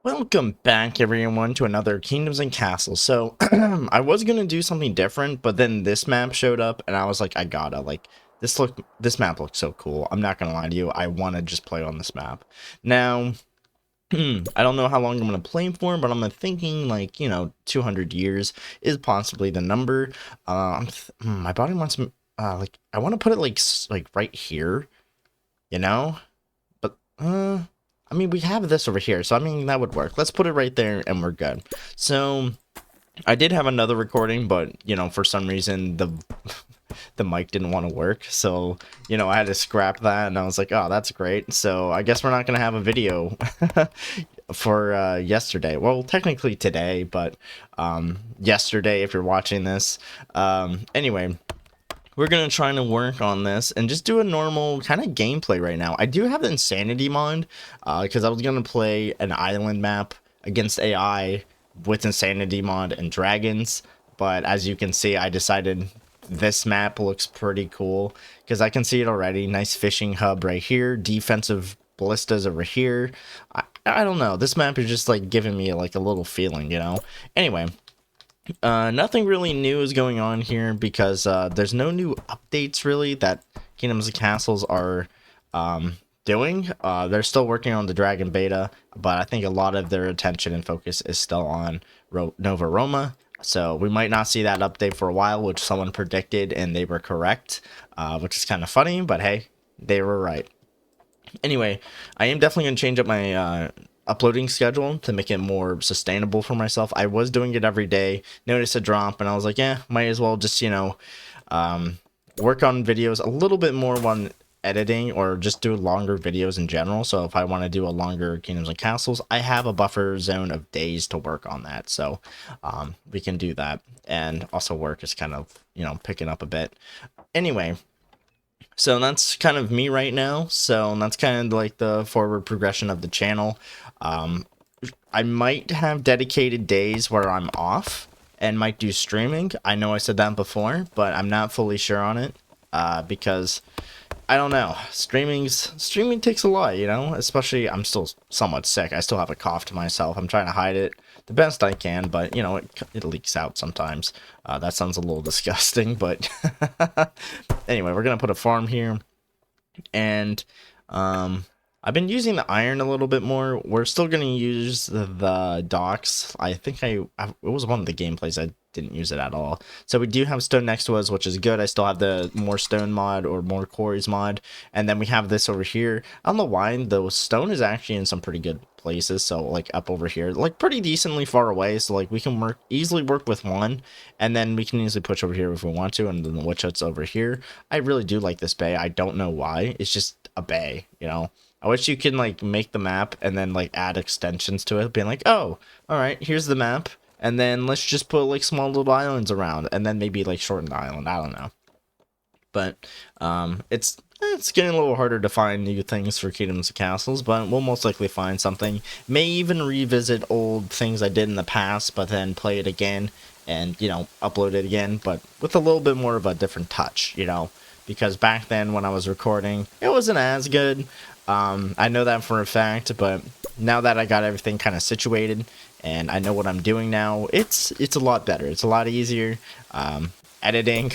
Welcome back, everyone, to another Kingdoms and Castles. So, I was gonna do something different, but then this map showed up, and I was like, I gotta, like, this map looks so cool. I'm not gonna lie to you, I wanna just play on this map. Now, I don't know how long I'm gonna play for, but I'm thinking, like, 200 years is possibly the number. My body wants, like, I want to put it, like, right here, you know? But, I mean, we have this over here, so I mean, that would work. Let's put it right there, and we're good. So, I did have another recording, but, for some reason, the mic didn't want to work. So, I had to scrap that, and I was like, oh, that's great. So, I guess we're not going to have a video for yesterday. Well, technically today, but yesterday, if you're watching this. Anyway, we're going to try to work on this and just do a normal kind of gameplay right now. I do have the Insanity mod because I was going to play an island map against AI with Insanity mod and dragons. But as you can see, I decided this map looks pretty cool because I can see it already. Nice fishing hub right here. Defensive ballistas over here. I don't know. This map is just like giving me like a little feeling, Anyway. Nothing really new is going on here because there's no new updates really that Kingdoms and Castles are doing. They're still working on the Dragon Beta, but I think a lot of their attention and focus is still on Nova Roma. So we might not see that update for a while, which someone predicted and they were correct, which is kind of funny, but hey, they were right. Anyway, I am definitely going to change up my uploading schedule to make it more sustainable for myself. I was doing it every day, noticed a drop, and I was like, yeah, might as well just, work on videos a little bit more on editing or just do longer videos in general. So if I want to do a longer Kingdoms and Castles, I have a buffer zone of days to work on that. So we can do that. And also work is kind of, picking up a bit. Anyway, so that's kind of me right now. So that's kind of like the forward progression of the channel. I might have dedicated days where I'm off and might do streaming. I know I said that before, but I'm not fully sure on it because I don't know. Streaming takes a lot, especially I'm still somewhat sick. I still have a cough to myself. I'm trying to hide it the best I can, but it leaks out sometimes. That sounds a little disgusting, but anyway, we're going to put a farm here and I've been using the iron a little bit more. We're still going to use the docks. I think it was one of the gameplays I didn't use it at all. So we do have stone next to us, which is good. I still have the more stone mod or more quarries mod. And then we have this over here. I don't know why, the stone is actually in some pretty good places. So like up over here, like pretty decently far away. So like we can easily work with one. And then we can easily push over here if we want to. And then the witch hut's over here. I really do like this bay. I don't know why. It's just a bay, I wish you can like make the map and then like add extensions to it, being like, oh, all right, here's the map, and then let's just put like small little islands around, and then maybe like shorten the island. I don't know, but it's getting a little harder to find new things for Kingdoms and Castles, but we'll most likely find something. May even revisit old things I did in the past, but then play it again and upload it again, but with a little bit more of a different touch, because back then when I was recording, it wasn't as good. I know that for a fact, but now that I got everything kind of situated and I know what I'm doing now, it's a lot better. It's a lot easier. Editing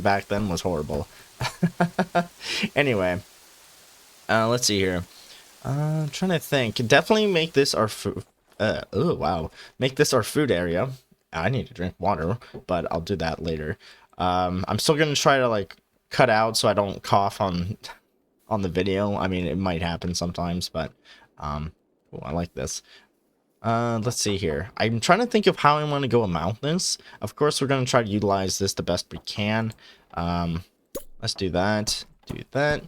back then was horrible. Anyway, let's see here. I'm trying to think. Definitely make this our food. Oh wow, make this our food area. I need to drink water, but I'll do that later. I'm still gonna try to like cut out so I don't cough on the video. I mean, it might happen sometimes, but I like this. Let's see here. I'm trying to think of how I want to go about this. Of course, we're going to try to utilize this the best we can. Let's do that. Do that.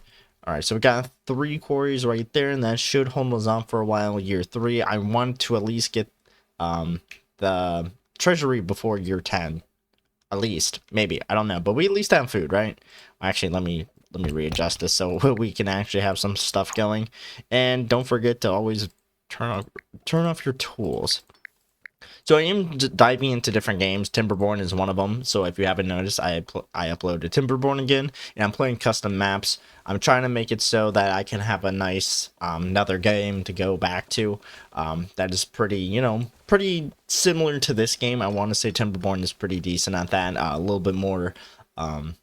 All right, so we got 3 quarries right there, and that should hold us on for a while. Year 3, I want to at least get the treasury before year 10. At least, maybe. I don't know, but we at least have food, right? Actually, let me readjust this so we can actually have some stuff going. And don't forget to always turn off your tools. So I am diving into different games. Timberborn is one of them. So if you haven't noticed, I uploaded Timberborn again, and I'm playing custom maps. I'm trying to make it so that I can have a nice another game to go back to. That is pretty, pretty similar to this game. I want to say Timberborn is pretty decent at that. A little bit more. Um,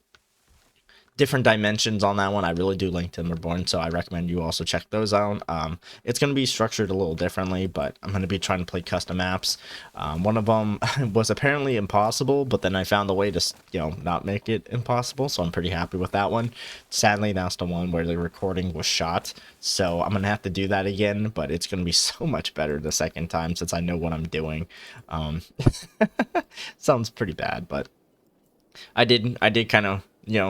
Different dimensions on that one. I really do like Timberborn, so I recommend you also check those out. It's going to be structured a little differently, but I'm going to be trying to play custom maps. One of them was apparently impossible, but then I found a way to, not make it impossible, so I'm pretty happy with that one. Sadly, that's the one where the recording was shot, so I'm going to have to do that again, but it's going to be so much better the second time since I know what I'm doing. Sounds pretty bad, but I did kind of,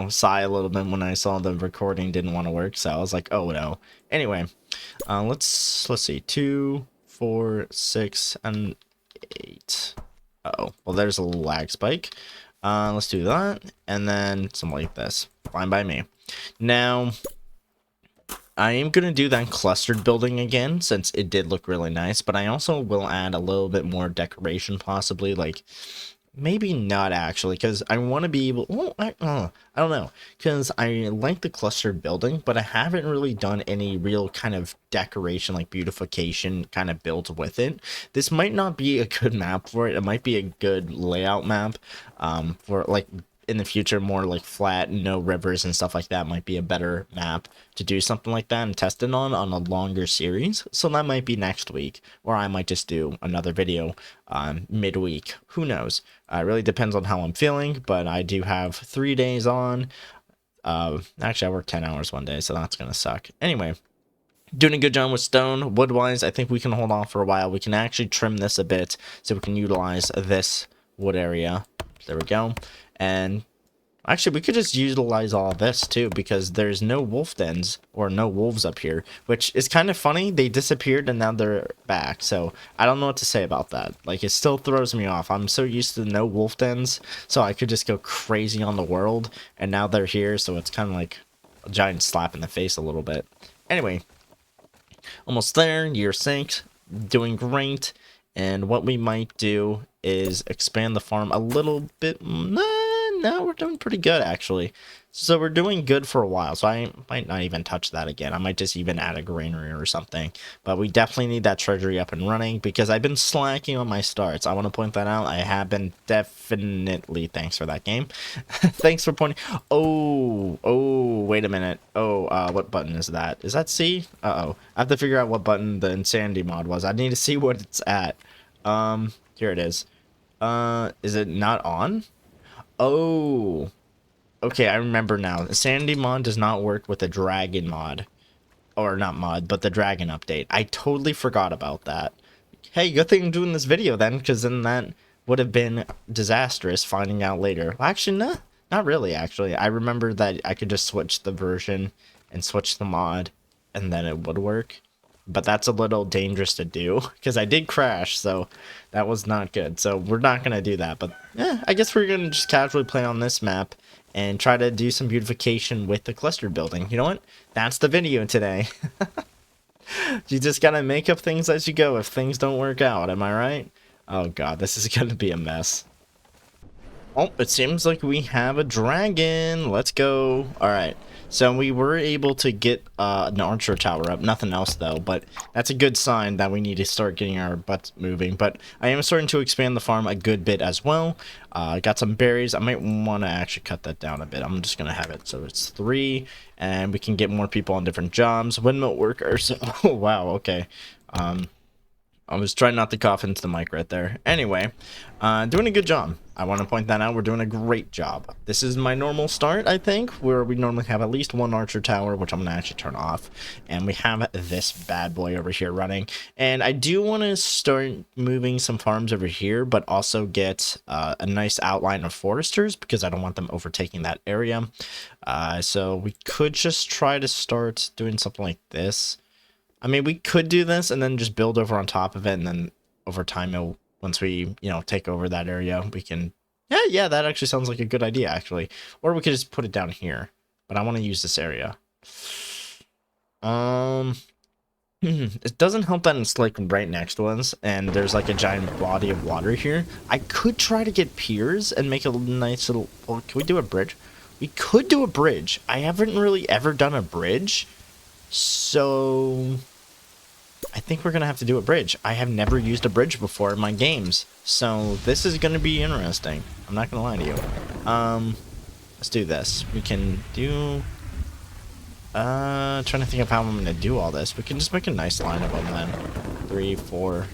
sigh a little bit when I saw the recording didn't want to work, so I was like, oh no. Anyway, let's see, 2, 4, 6, and 8. Uh-oh, well, there's a little lag spike. Let's do that, and then something like this. Fine by me. Now, I am going to do that clustered building again, since it did look really nice, but I also will add a little bit more decoration, possibly, like, maybe not actually, because I want to be able, well, I don't know, because I like the clustered building, but I haven't really done any real kind of decoration, like beautification kind of built with it. This might not be a good map for it. It might be a good layout map for like in the future, more like flat, no rivers and stuff like that might be a better map to do something like that and test it on a longer series. So that might be next week, or I might just do another video midweek. Who knows? It really depends on how I'm feeling, but I do have 3 days on. Actually, I work 10 hours one day, so that's gonna suck. Anyway, doing a good job with stone. Wood-wise, I think we can hold off for a while. We can actually trim this a bit so we can utilize this wood area. There we go. And actually, we could just utilize all this too, because there's no wolf dens or no wolves up here, which is kind of funny. They disappeared and now they're back. So I don't know what to say about that. Like, it still throws me off. I'm so used to no wolf dens, so I could just go crazy on the world, and now they're here. So it's kind of like a giant slap in the face a little bit. Anyway, almost there. Year sync, doing great. And what we might do is expand the farm a little bit. No, we're doing pretty good, actually. So we're doing good for a while, so I might not even touch that again. I might just even add a granary or something. But we definitely need that treasury up and running, because I've been slacking on my starts. I want to point that out. I have been definitely... Thanks for that game. Thanks for pointing... Oh, wait a minute. What button is that? Is that C? Uh-oh. I have to figure out what button the Insanity mod was. I need to see what it's at. Here it is. Is it not on? Oh, okay, I remember now. The Sandy mod does not work with the Dragon mod. Or not mod, but the Dragon update. I totally forgot about that. Hey, good thing I'm doing this video then, because then that would have been disastrous finding out later. Well, actually, no, not really, actually. I remember that I could just switch the version and switch the mod, and then it would work. But that's a little dangerous to do, because I did crash, so that was not good. So we're not going to do that, but I guess we're going to just casually play on this map and try to do some beautification with the cluster building. You know what? That's the video today. You just got to make up things as you go if things don't work out, am I right? Oh god, this is going to be a mess. Oh, it seems like we have a dragon. Let's go. All right. So we were able to get an archer tower up. Nothing else, though. But that's a good sign that we need to start getting our butts moving. But I am starting to expand the farm a good bit as well. Got some berries. I might want to actually cut that down a bit. I'm just going to have it so it's 3. And we can get more people on different jobs. Windmill workers. Oh, wow. Okay. I was trying not to cough into the mic right there. Anyway, doing a good job. I want to point that out. We're doing a great job. This is my normal start, I think, where we normally have at least 1 archer tower, which I'm going to actually turn off. And we have this bad boy over here running. And I do want to start moving some farms over here, but also get a nice outline of foresters, because I don't want them overtaking that area. So we could just try to start doing something like this. I mean, we could do this and then just build over on top of it, and then over time, once we, take over that area, we can... Yeah, that actually sounds like a good idea, actually. Or we could just put it down here, but I want to use this area. It doesn't help that it's like right next to us, and there's like a giant body of water here. I could try to get piers and make a nice little. Oh, can we do a bridge? We could do a bridge. I haven't really ever done a bridge, so I think we're gonna have to do a bridge. I have never used a bridge before in my games, so this is gonna be interesting. I'm not gonna lie to you. Let's do this. We can do. Trying to think of how I'm gonna do all this. We can just make a nice line of them then. 3, 4.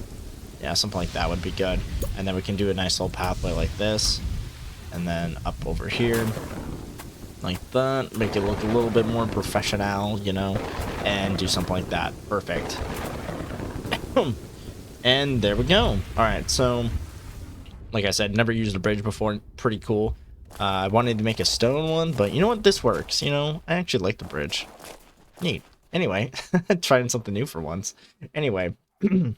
Yeah, something like that would be good. And then we can do a nice little pathway like this. And then up over here. Like that. Make it look a little bit more professional, you know? And do something like that. Perfect. And there we go. Alright, so like I said, never used a bridge before. Pretty cool. I wanted to make a stone one, but you know what? This works. You know, I actually like the bridge. Neat. Anyway, trying something new for once. Anyway, food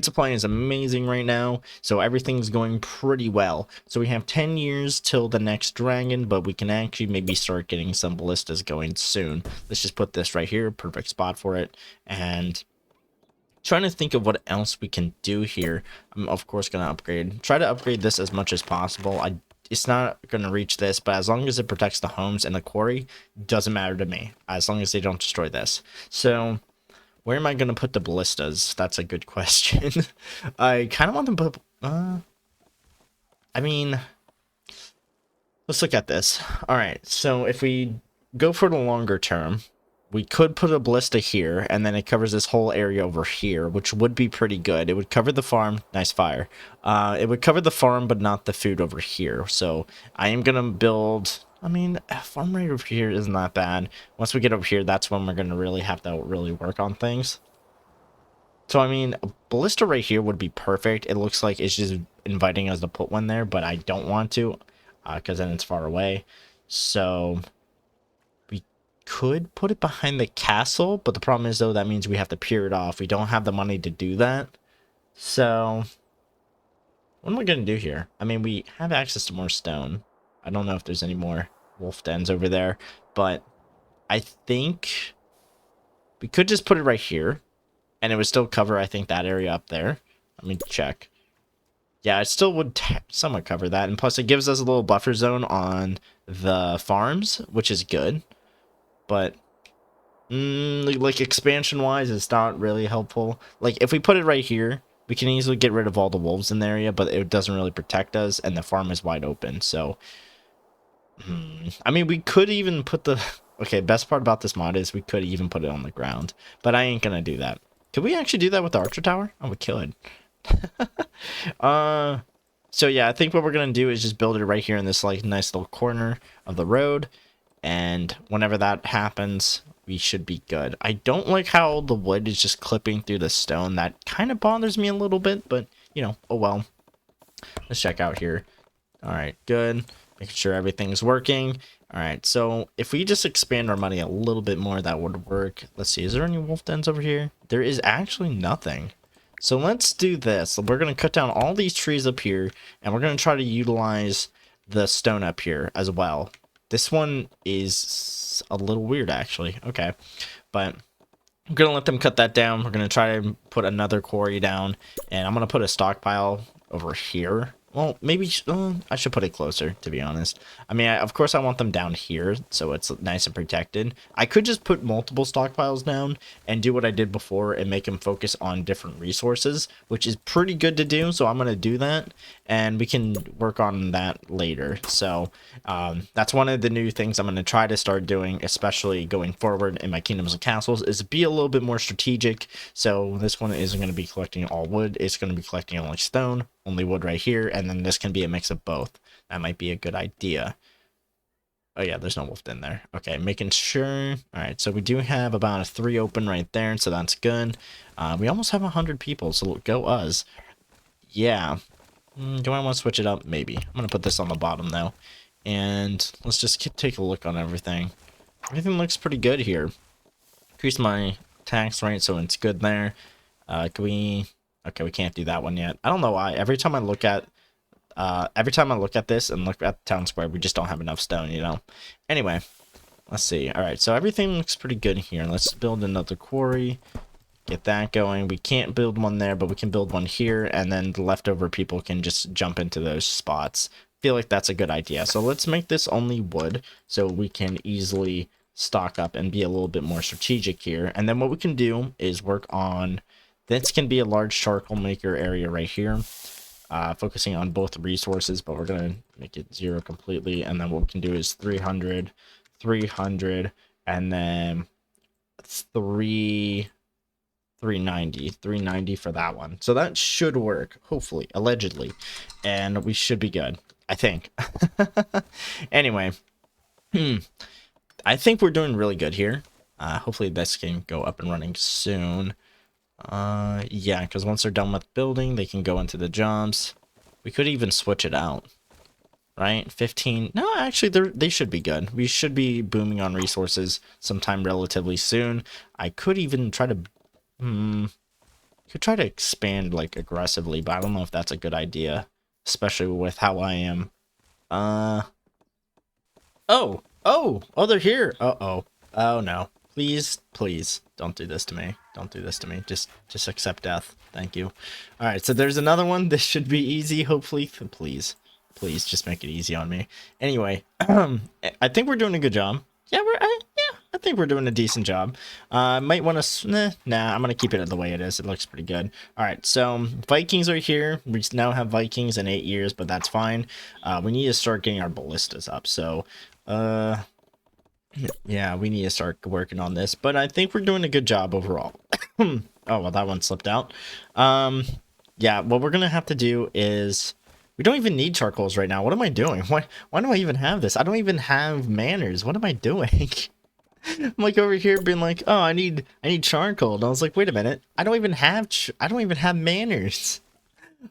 supply is amazing right now, so everything's going pretty well. So we have 10 years till the next dragon, but we can actually maybe start getting some ballistas going soon. Let's just put this right here, perfect spot for it, and trying to think of what else we can do here. I'm of course gonna try to upgrade this as much as possible. It's not gonna reach this, but as long as it protects the homes and the quarry, doesn't matter to me, as long as they don't destroy this. So where am I gonna put the ballistas? That's a good question. I kind of want them to put I mean, let's look at this. All right, so if we go for the longer term, we could put a ballista here, and then it covers this whole area over here, which would be pretty good. It would cover the farm. Nice fire. It would cover the farm, but not the food over here. So I am going to build... I mean, a farm right over here isn't that bad. Once we get over here, that's when we're going to really have to really work on things. So, I mean, a ballista right here would be perfect. It looks like it's just inviting us to put one there, but I don't want to, because then it's far away. So... could put it behind the castle, but the problem is though that means we have to pier it off. We don't have the money to do that. So what am I gonna do here? I mean, we have access to more stone. I don't know if there's any more wolf dens over there, but I think we could just put it right here and it would still cover, I think, that area up there. Let me check. Yeah, it still would somewhat cover that, and plus it gives us a little buffer zone on the farms, which is good. But like expansion wise, it's not really helpful. Like if we put it right here, we can easily get rid of all the wolves in the area, but it doesn't really protect us, and the farm is wide open. So I mean, we could even put the okay, best part about this mod is we could even put it on the ground, but I ain't gonna do that. Could we actually do that with the archer tower? Oh, we could. So yeah, I think what we're gonna do is just build it right here in this like nice little corner of the road. And whenever that happens, we should be good. I don't like how the wood is just clipping through the stone. That kind of bothers me a little bit, but, you know, oh well. Let's check out here. All right, good. Making sure everything's working. All right, so if we just expand our money a little bit more, that would work. Let's see, is there any wolf dens over here? There is actually nothing. So let's do this. We're going to cut down all these trees up here, and we're going to try to utilize the stone up here as well. This one is a little weird, actually. Okay, but I'm going to let them cut that down. We're going to try to put another quarry down, and I'm going to put a stockpile over here. Well, maybe I should put it closer, to be honest. I mean, of course, I want them down here, so it's nice and protected. I could just put multiple stockpiles down and do what I did before and make them focus on different resources, which is pretty good to do, so I'm going to do that, and we can work on that later. So that's one of the new things I'm going to try to start doing, especially going forward in my Kingdoms and Castles, is be a little bit more strategic. So this one isn't going to be collecting all wood, it's going to be collecting only stone, only wood right here, and then this can be a mix of both. That might be a good idea. Oh yeah, there's no wolf in there. Okay, making sure. All right, so we do have about a 3 open right there, so that's good. We almost have 100 people, so go us. Yeah. Do I want to switch it up? Maybe. I'm going to put this on the bottom, though. And let's just take a look on everything. Everything looks pretty good here. Increase my tax rate, so it's good there. Can we... Okay, we can't do that one yet. I don't know why. Every time I look at this and look at the town square, we just don't have enough stone, you know. Anyway, let's see. All right, so everything looks pretty good here. Let's build another quarry. Get that going. We can't build one there, but we can build one here, and then the leftover people can just jump into those spots. Feel like that's a good idea. So let's make this only wood so we can easily stock up and be a little bit more strategic here. And then what we can do is work on, this can be a large charcoal maker area right here, focusing on both resources, but we're going to make it 0 completely. And then what we can do is 300, 300, and then 390 for that one. So that should work, hopefully, allegedly, and we should be good, I think. Anyway, I think we're doing really good here. Hopefully this can go up and running soon. Yeah, because once they're done with building, they can go into the jobs. We could even switch it out, right? 15. No, actually, they should be good. We should be booming on resources sometime relatively soon. I could even try to could try to expand like aggressively, but I don't know if that's a good idea, especially with how I am. Oh, they're here. Oh no, please don't do this to me. Don't do this to me. Just accept death. Thank you. All right, so there's another one. This should be easy, hopefully. Please just make it easy on me. Anyway, I think we're doing a good job. Yeah, I think we're doing a decent job. Might want to, nah, I'm going to keep it the way it is. It looks pretty good. All right, so Vikings are here. We now have Vikings in 8 years, but that's fine. We need to start getting our ballistas up. So, yeah, we need to start working on this, but I think we're doing a good job overall. Oh, well, that one slipped out. Yeah, what we're going to have to do is, we don't even need charcoals right now. What am I doing? Why do I even have this? I don't even have manners. What am I doing? I'm like over here being like, oh, I need charcoal. And I was like, wait a minute. I don't even have manners.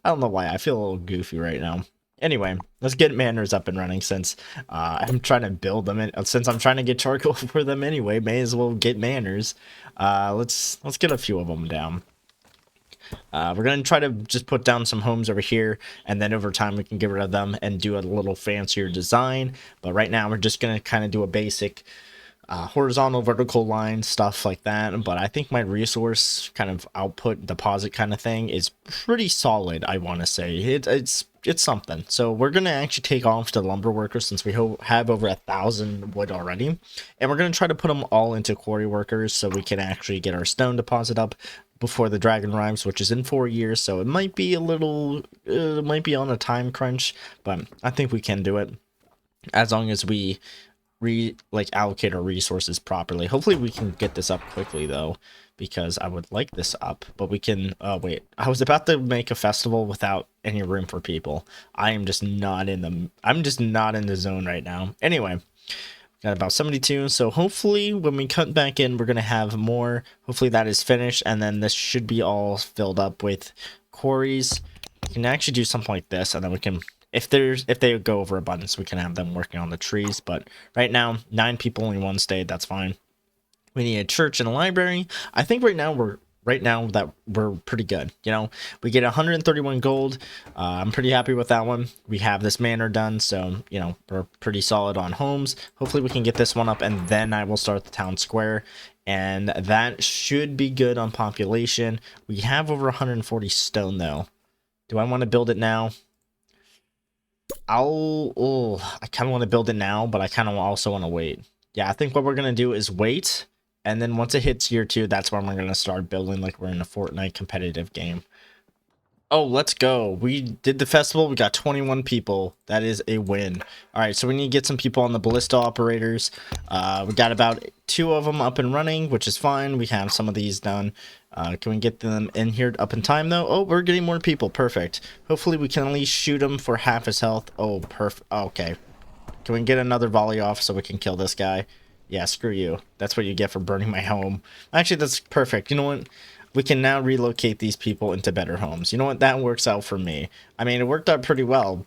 I don't know why. I feel a little goofy right now. Anyway, let's get manners up and running since I'm trying to build them. Since I'm trying to get charcoal for them anyway, may as well get manners. Let's get a few of them down. We're going to try to just put down some homes over here, and then over time we can get rid of them and do a little fancier design. But right now we're just going to kind of do a basic horizontal, vertical line, stuff like that. But I think my resource kind of output deposit kind of thing is pretty solid, I want to say. It's something. So we're going to actually take off the lumber workers since we have over 1,000 wood already. And we're going to try to put them all into quarry workers so we can actually get our stone deposit up before the dragon rhymes, which is in 4 years. So it might be a little, it might be on a time crunch, but I think we can do it as long as we allocate our resources properly. Hopefully we can get this up quickly though, because I would like this up, but we can, wait, I was about to make a festival without any room for people. I'm just not in the zone right now. Anyway, got about 72, so hopefully when we cut back in, we're going to have more. Hopefully that is finished, and then this should be all filled up with quarries. We can actually do something like this, and then we can, if they go over abundance, we can have them working on the trees. But right now, 9 people in one state, that's fine. We need a church and a library. I think right now we're pretty good. You know, we get 131 gold. I'm pretty happy with that one. We have this manor done, so you know we're pretty solid on homes. Hopefully we can get this one up, and then I will start the town square, and that should be good on population. We have over 140 stone though. Do I want to build it now? I kind of want to build it now, but I kind of also want to wait. Yeah, I think what we're gonna do is wait. And then once it hits year 2, that's when we're going to start building like we're in a Fortnite competitive game. Oh, let's go. We did the festival. We got 21 people. That is a win. All right, so we need to get some people on the ballista operators. We got about 2 of them up and running, which is fine. We have some of these done. Can we get them in here up in time, though? Oh, we're getting more people. Perfect. Hopefully, we can at least shoot him for half his health. Oh, perfect. Okay. Can we get another volley off so we can kill this guy? Yeah, screw you. That's what you get for burning my home. Actually, that's perfect. You know what? We can now relocate these people into better homes. You know what? That works out for me. I mean, it worked out pretty well.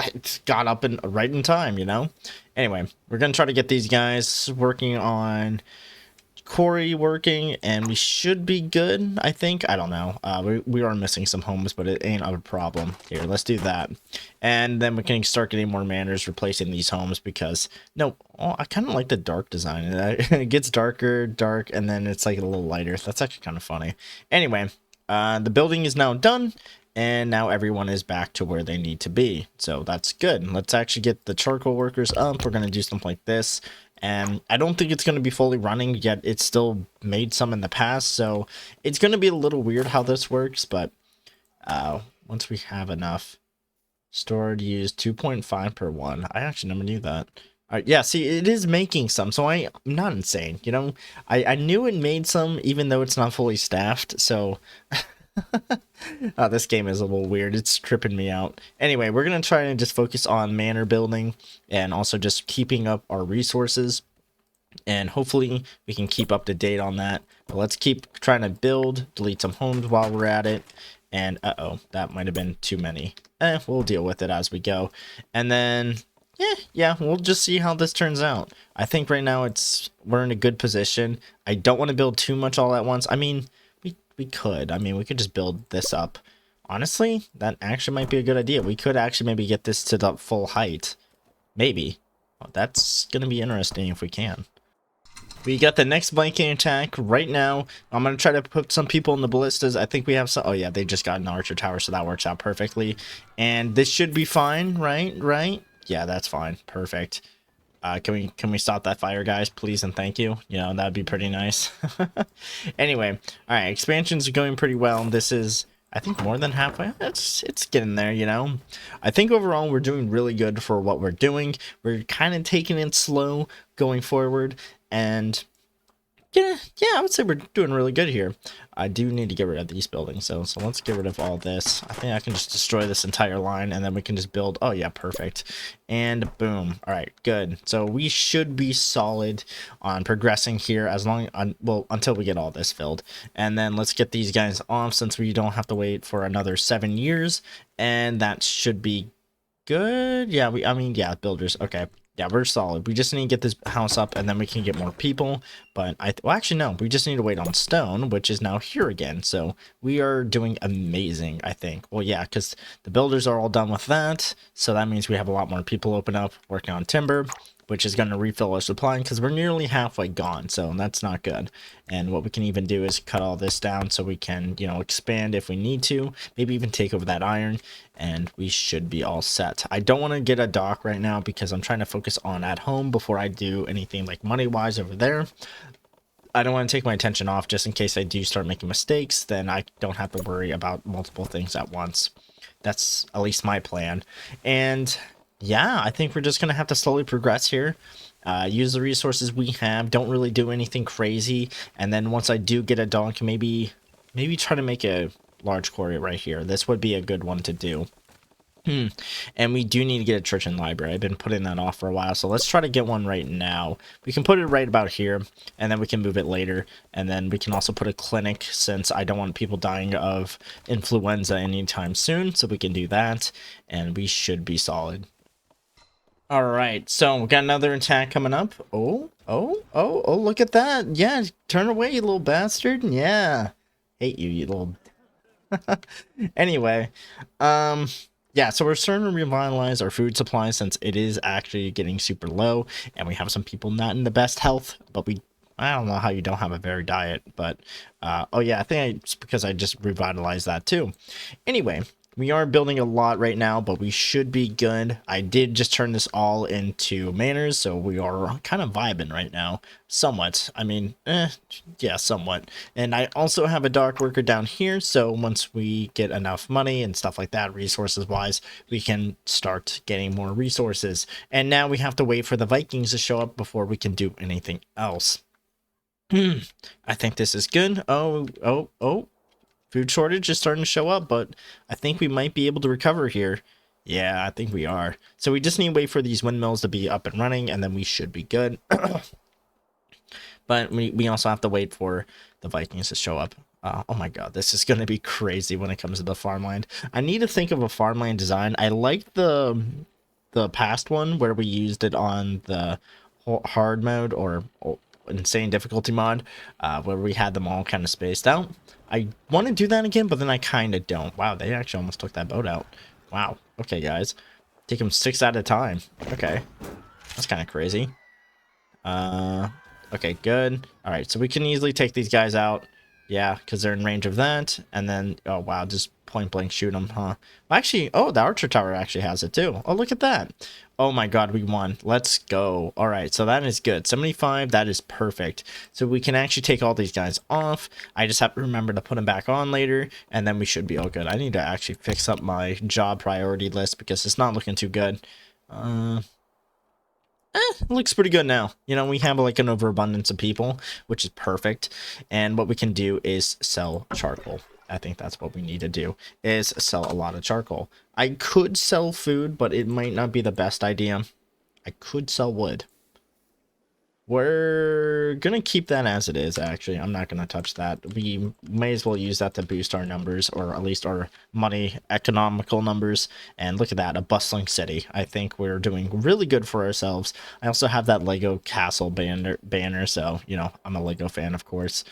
It got up right in time, you know? Anyway, we're going to try to get these guys working on quarry working, and we should be good, I think. I don't know. We are missing some homes, but it ain't a problem. Here, let's do that. And then we can start getting more manors replacing these homes because, no, oh, I kind of like the dark design. It gets darker, dark, and then it's like a little lighter. That's actually kind of funny. Anyway, the building is now done. And now everyone is back to where they need to be. So that's good. Let's actually get the charcoal workers up. We're going to do something like this. And I don't think it's going to be fully running yet. It's still made some in the past. So it's going to be a little weird how this works. But once we have enough. Stored use 2.5 per one. I actually never knew that. All right, yeah, see, it is making some. So I'm not insane. You know, I knew it made some even though it's not fully staffed. So... this game is a little weird. It's tripping me out. Anyway, we're going to try and just focus on manor building and also just keeping up our resources. And hopefully we can keep up to date on that. But let's keep trying to build, delete some homes while we're at it. And uh-oh, that might have been too many. We'll deal with it as we go. And then, yeah, we'll just see how this turns out. I think right now we're in a good position. I don't want to build too much all at once. I mean... We could. I mean, we could just build this up. Honestly, that actually might be a good idea. We could actually maybe get this to the full height. Maybe. Well, that's going to be interesting if we can. We got the next Viking attack right now. I'm going to try to put some people in the ballistas. I think we have some... Oh, yeah, they just got an archer tower, so that works out perfectly. And this should be fine, right? Right? Yeah, that's fine. Perfect. Can we stop that fire, guys, please and thank you? You know, that'd be pretty nice. Anyway, all right, expansions are going pretty well. This is, I think, more than halfway. It's getting there, you know. I think overall we're doing really good for what we're doing. We're kind of taking it slow going forward, and yeah, I would say we're doing really good here. I do need to get rid of these buildings, so let's get rid of all this. I think I can just destroy this entire line, and then we can just build. Oh yeah, perfect. And boom. All right, good. So we should be solid on progressing here as long well, until we get all this filled. And then let's get these guys off since we don't have to wait for another 7 years, and that should be good. Yeah, I mean, yeah, builders. Okay. Yeah, we're solid. We just need to get this house up, and then we can get more people. But well, actually, no. We just need to wait on stone, which is now here again. So we are doing amazing, I think. Well, yeah, because the builders are all done with that. So that means we have a lot more people open up working on timber, which is going to refill our supply because we're nearly halfway gone. So that's not good. And what we can even do is cut all this down so we can, you know, expand if we need to. Maybe even take over that iron. And we should be all set. I don't want to get a dock right now because I'm trying to focus on at home before I do anything like money-wise over there. I don't want to take my attention off just in case I do start making mistakes. Then I don't have to worry about multiple things at once. That's at least my plan. And yeah, I think we're just going to have to slowly progress here. Use the resources we have. Don't really do anything crazy. And then once I do get a dock, maybe try to make a large quarry right here. This would be a good one to do. And we do need to get a church and library. I've been putting that off for a while, so let's try to get one right now. We can put it right about here, and then we can move it later. And then we can also put a clinic, since I don't want people dying of influenza anytime soon, so we can do that, and we should be solid. All right, so we got another attack coming up. Oh, look at that. Yeah, turn away, you little bastard. Yeah, hate you, you little... Anyway, yeah, so we're starting to revitalize our food supply since it is actually getting super low, and we have some people not in the best health, but I don't know how you don't have a varied diet, but, oh yeah, I think it's because I just revitalized that too. Anyway, we are building a lot right now, but we should be good. I did just turn this all into manors, so we are kind of vibing right now. Somewhat. I mean, yeah, somewhat. And I also have a dark worker down here, so once we get enough money and stuff like that, resources-wise, we can start getting more resources. And now we have to wait for the Vikings to show up before we can do anything else. I think this is good. Oh. Food shortage is starting to show up, but I think we might be able to recover here. Yeah, I think we are. So we just need to wait for these windmills to be up and running, and then we should be good. But we also have to wait for the Vikings to show up. Oh my god, this is going to be crazy when it comes to the farmland. I need to think of a farmland design. I like the past one where we used it on the hard mode, or insane difficulty mod, where we had them all kind of spaced out. I want to do that again, but then I kind of don't. Wow, they actually almost took that boat out. Wow. Okay, guys. Take them 6 at a time. Okay. That's kind of crazy. Okay, good. All right, so we can easily take these guys out. Yeah, because they're in range of that. And then, oh, wow, just point blank shoot them, huh? Well, actually, oh, the archer tower actually has it too. Oh, look at that. Oh my god, we won. Let's go. All right, so that is good. 75, that is perfect. So we can actually take all these guys off. I just have to remember to put them back on later, and then we should be all good. I need to actually fix up my job priority list because it's not looking too good. It looks pretty good now. You know, we have like an overabundance of people, which is perfect. And what we can do is sell charcoal. I think that's what we need to do, is sell a lot of charcoal. I could sell food, but it might not be the best idea. I could sell wood. We're gonna keep that as it is, actually. I'm not gonna touch that. We may as well use that to boost our numbers, or at least our money economical numbers. And look at that, a bustling city. I think we're doing really good for ourselves. I also have that Lego castle banner, so, you know, I'm a Lego fan, of course.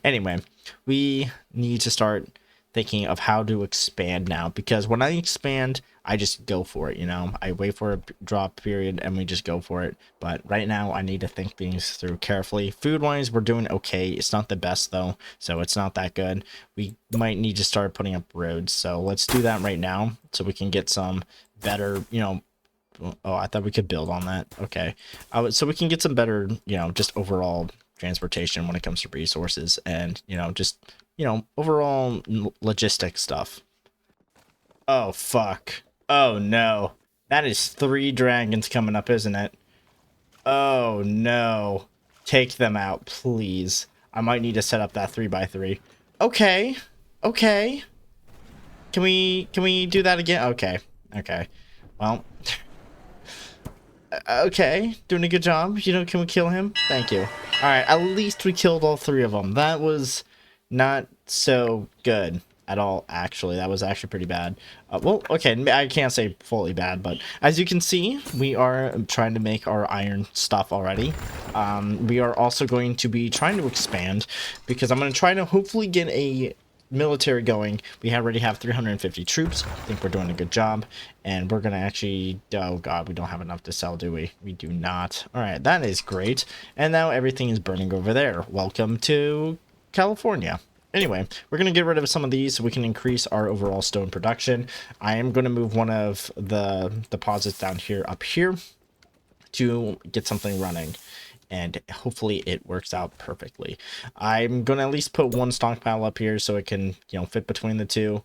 Anyway, we need to start thinking of how to expand now, because when I expand, I just go for it, you know. I wait for a drop period and we just go for it. But right now I need to think things through carefully. Food wise, we're doing okay. It's not the best though, so it's not that good. We might need to start putting up roads, so let's do that right now so we can get some better, you know. Oh, I thought we could build on that. Okay, so we can get some better, you know, just overall transportation when it comes to resources, and, you know, just, you know, overall logistic stuff. Oh, fuck. Oh, no. That is 3 dragons coming up, isn't it? Oh, no. Take them out, please. I might need to set up that 3x3. Okay. Okay. Can we do that again? Okay. Okay. Well. Okay. Doing a good job. You know, can we kill him? Thank you. Alright, at least we killed all 3 of them. That was not so good at all, actually. That was actually pretty bad. Well, okay, I can't say fully bad, but as you can see, we are trying to make our iron stuff already. We are also going to be trying to expand, because I'm going to try to hopefully get a military going. We already have 350 troops. I think we're doing a good job, and we're gonna actually, oh god, we don't have enough to sell, do we? We do not. All right, that is great. And now everything is burning over there. Welcome to California. Anyway, we're gonna get rid of some of these so we can increase our overall stone production. I am gonna move one of the deposits down here up here to get something running, and hopefully it works out perfectly. I'm gonna at least put 1 stockpile up here so it can, you know, fit between the 2.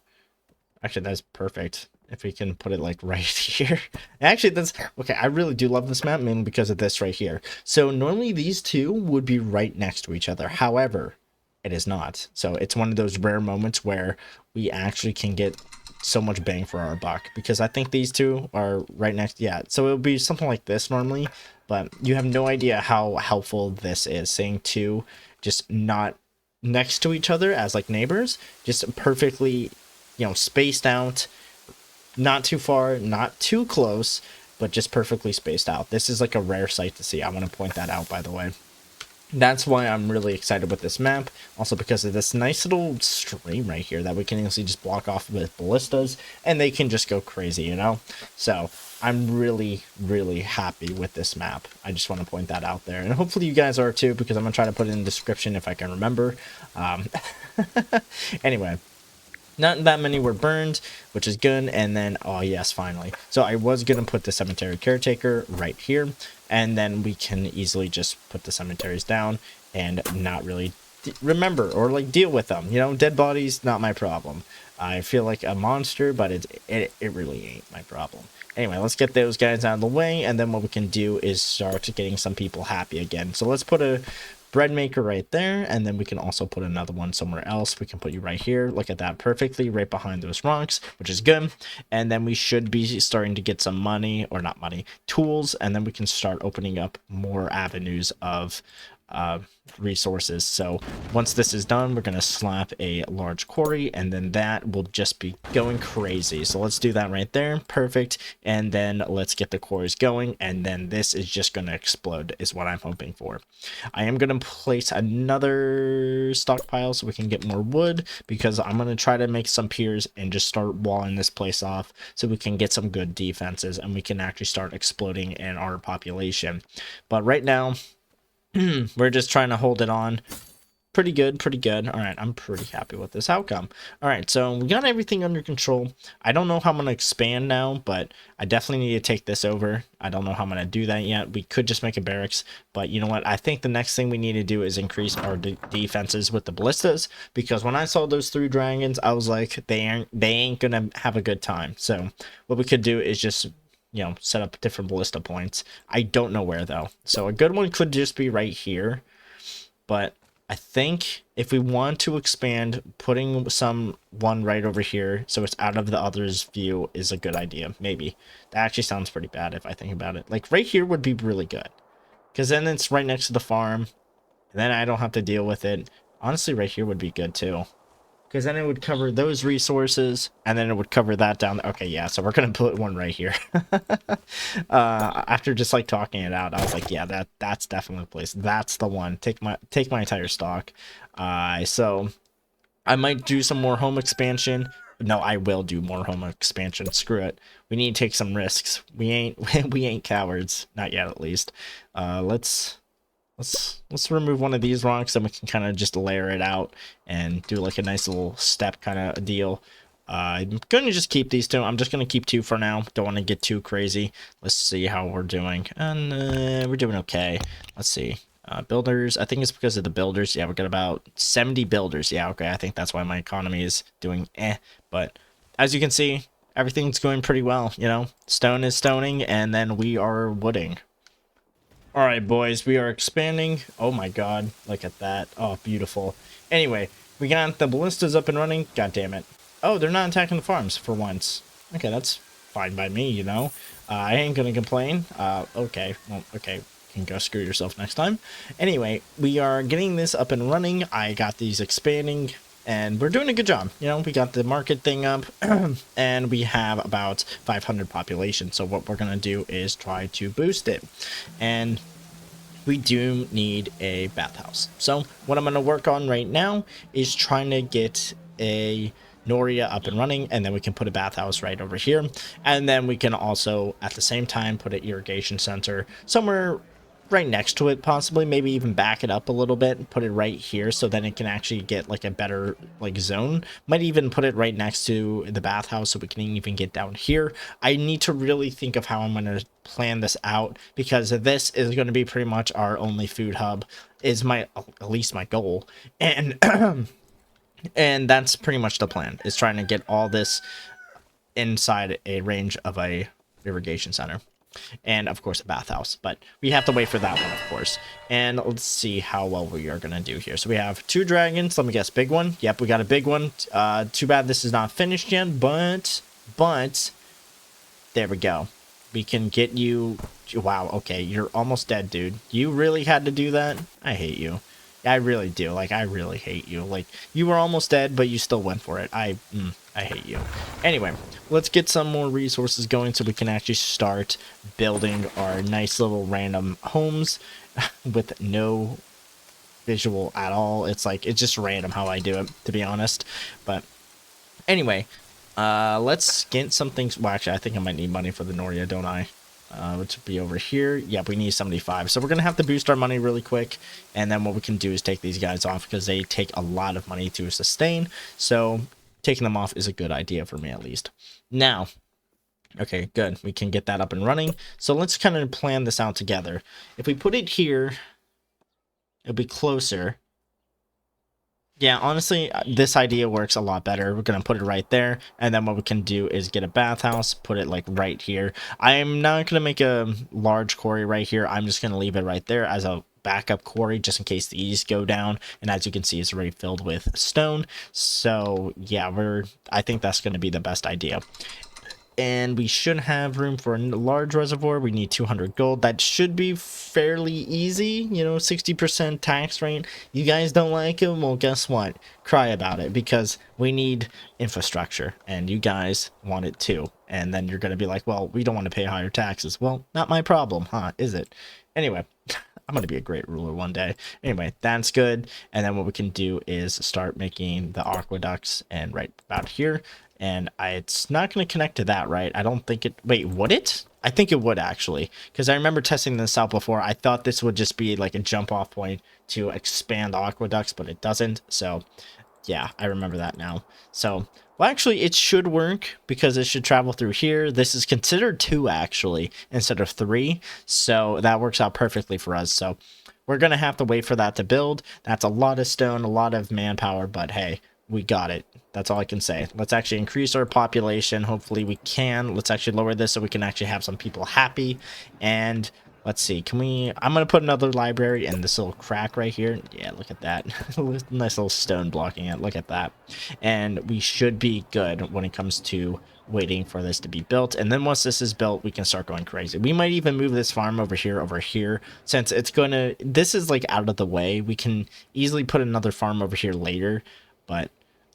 Actually, that's perfect if we can put it like right here. Actually, that's okay. I really do love this map, mainly because of this right here. So normally these 2 would be right next to each other. However, it is not. So it's one of those rare moments where we actually can get so much bang for our buck, because I think these 2 are right next. Yeah, so it would be something like this normally, but you have no idea how helpful this is, saying 2 just not next to each other as like neighbors, just perfectly, you know, spaced out, not too far, not too close, but just perfectly spaced out. This is like a rare sight to see. I want to point that out, by the way. That's why I'm really excited with this map. Also because of this nice little stream right here that we can easily just block off with ballistas, and they can just go crazy, you know? So I'm really, really happy with this map. I just want to point that out there. And hopefully you guys are too, because I'm going to try to put it in the description if I can remember. Anyway. Not that many were burned, which is good. And then, oh yes, finally. So I was going to put the cemetery caretaker right here, and then we can easily just put the cemeteries down and not really remember or like deal with them. You know, dead bodies, not my problem. I feel like a monster, but it really ain't my problem. Anyway, let's get those guys out of the way, and then what we can do is start getting some people happy again. So let's put a bread maker right there, and then we can also put another one somewhere else. We can put you right here. Look at that, perfectly right behind those rocks, which is good. And then we should be starting to get some money, or not money, tools, and then we can start opening up more avenues of resources. So once this is done, we're going to slap a large quarry, and then that will just be going crazy. So let's do that right there. Perfect. And then let's get the quarries going, and then this is just going to explode is what I'm hoping for. I am going to place another stockpile so we can get more wood, because I'm going to try to make some piers and just start walling this place off so we can get some good defenses and we can actually start exploding in our population. But right now, we're just trying to hold it on. Pretty good, pretty good. All right, I'm pretty happy with this outcome. All right, so we got everything under control. I don't know how I'm going to expand now, but I definitely need to take this over. I don't know how I'm going to do that yet. We could just make a barracks, but you know what? I think the next thing we need to do is increase our defenses with the ballistas, because when I saw those 3 dragons, I was like, they ain't going to have a good time. So what we could do is just, you know, set up different ballista points. I don't know where though. So a good one could just be right here. But I think if we want to expand, putting one right over here so it's out of the other's view is a good idea. Maybe. That actually sounds pretty bad if I think about it. Like right here would be really good, because then it's right next to the farm and then I don't have to deal with it. Honestly, right here would be good too, because then it would cover those resources, and then it would cover that down. Okay, yeah, so we're going to put one right here. After just, like, talking it out, I was like, yeah, that's definitely the place. That's the one. Take my entire stock. So I might do some more home expansion. No, I will do more home expansion. Screw it. We need to take some risks. We ain't cowards. Not yet, at least. Let's remove one of these rocks, and we can kind of just layer it out and do like a nice little step kind of deal. I'm going to just keep these 2. I'm just going to keep 2 for now. Don't want to get too crazy. Let's see how we're doing. And we're doing okay. Let's see. Builders. I think it's because of the builders. Yeah, we got about 70 builders. Yeah, okay. I think that's why my economy is doing But as you can see, everything's going pretty well. You know, stone is stoning, and then we are wooding. All right, boys, we are expanding. Oh my god, look at that. Oh, beautiful. Anyway, we got the ballistas up and running. God damn it. Oh, they're not attacking the farms for once. Okay, that's fine by me, you know. I ain't gonna complain. Okay, well, okay. You can go screw yourself next time. Anyway, we are getting this up and running. I got these expanding, and we're doing a good job. You know, we got the market thing up, and we have about 500 population. So what we're going to do is try to boost it. And we do need a bathhouse. So what I'm going to work on right now is trying to get a Noria up and running, and then we can put a bathhouse right over here. And then we can also, at the same time, put an irrigation center somewhere right next to it, possibly, maybe even back it up a little bit, put it right here, so then it can actually get like a better like zone. Might even put it right next to the bathhouse so we can even get down here. I need to really think of how I'm going to plan this out, because this is going to be pretty much our only food hub, is at least my goal. And and that's pretty much the plan, is trying to get all this inside a range of a irrigation center. And of course a bathhouse, but we have to wait for that one, of course. And let's see how well we are gonna do here. So we have 2 dragons. Let me guess, big one. Yep, we got a big one. Too bad this is not finished yet, but there we go. We can get you. Wow, okay, you're almost dead, dude. You really had to do that? I hate you. I really do. Like, I really hate you. Like, you were almost dead, but you still went for it. I hate you. Anyway, let's get some more resources going so we can actually start building our nice little random homes with no visual at all. It's like, it's just random how I do it, to be honest. But anyway, let's get some things. Well, actually, I think I might need money for the Noria, don't I? Which would be over here. Yep, we need 75. So we're going to have to boost our money really quick. And then what we can do is take these guys off, because they take a lot of money to sustain. So taking them off is a good idea for me, at least. Now, okay, good. We can get that up and running. So let's kind of plan this out together. If we put it here, it'll be closer. Yeah, honestly, this idea works a lot better. We're going to put it right there. And then what we can do is get a bathhouse, put it like right here. I'm not going to make a large quarry right here. I'm just going to leave it right there as a backup quarry, just in case these go down. And as you can see, it's already filled with stone. So yeah, I think that's going to be the best idea. and we should have room for a large reservoir. We need 200 gold. That should be fairly easy, you know, 60% tax rate. You guys don't like it? Well, guess what? Cry about it, because we need infrastructure and you guys want it too. And then you're going to be like, well, we don't want to pay higher taxes. Well, not my problem, huh? Is it? Anyway, I'm going to be a great ruler one day. Anyway, that's good. And then what we can do is start making the aqueducts, and right about here. And it's not going to connect to that, right? I don't think it... Wait, would it? I think it would, actually. Because I remember testing this out before. I thought this would just be like a jump-off point to expand aqueducts, but it doesn't. So, yeah, I remember that now. So, well, actually, it should work because it should travel through here. This is considered 2, actually, instead of 3. So, that works out perfectly for us. So, we're going to have to wait for that to build. That's a lot of stone, a lot of manpower, but hey, we got it. That's all I can say. Let's actually increase our population. Hopefully we can. Let's actually lower this so we can actually have some people happy. And let's see. Can we... I'm going to put another library in this little crack right here. Yeah, look at that. Nice little stone blocking it. Look at that. And we should be good when it comes to waiting for this to be built. And then once this is built, we can start going crazy. We might even move this farm over here, since it's going to... This is like out of the way. We can easily put another farm over here later, but...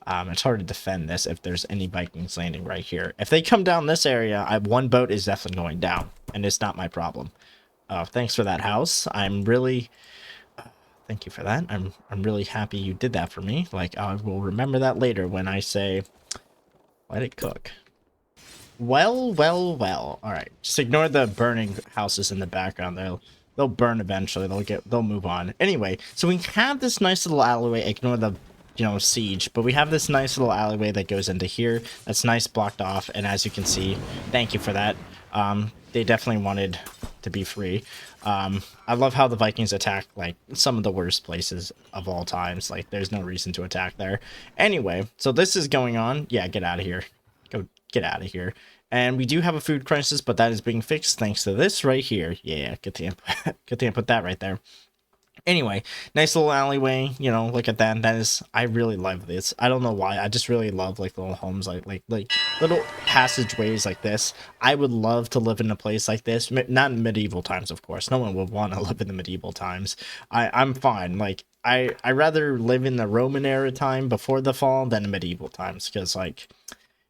it's hard to defend this if there's any Vikings landing right here. If they come down this area, one boat is definitely going down, and it's not my problem. Thanks for that house. I'm really... thank you for that. I'm really happy you did that for me. Like, I will remember that later when I say, let it cook. Well, well, well. All right, just ignore the burning houses in the background. They'll burn eventually. They'll move on. Anyway, so we have this nice little alleyway. Ignore the... you know, siege, but we have this nice little alleyway that goes into here that's nice, blocked off. And as you can see, thank you for that. They definitely wanted to be free. I love how the Vikings attack like some of the worst places of all times. Like, there's no reason to attack there. Anyway, so this is going on. Yeah, get out of here. Go get out of here. And we do have a food crisis, but that is being fixed thanks to this right here. Yeah, get the input, get the input that right there. Anyway, nice little alleyway, you know, look at that. That is, I really love this. I don't know why. I just really love like little homes, like little passageways like this. I would love to live in a place like this. Not in medieval times, of course. No one would want to live in the medieval times. I'm fine. Like, I rather live in the Roman era time before the fall than in medieval times, because like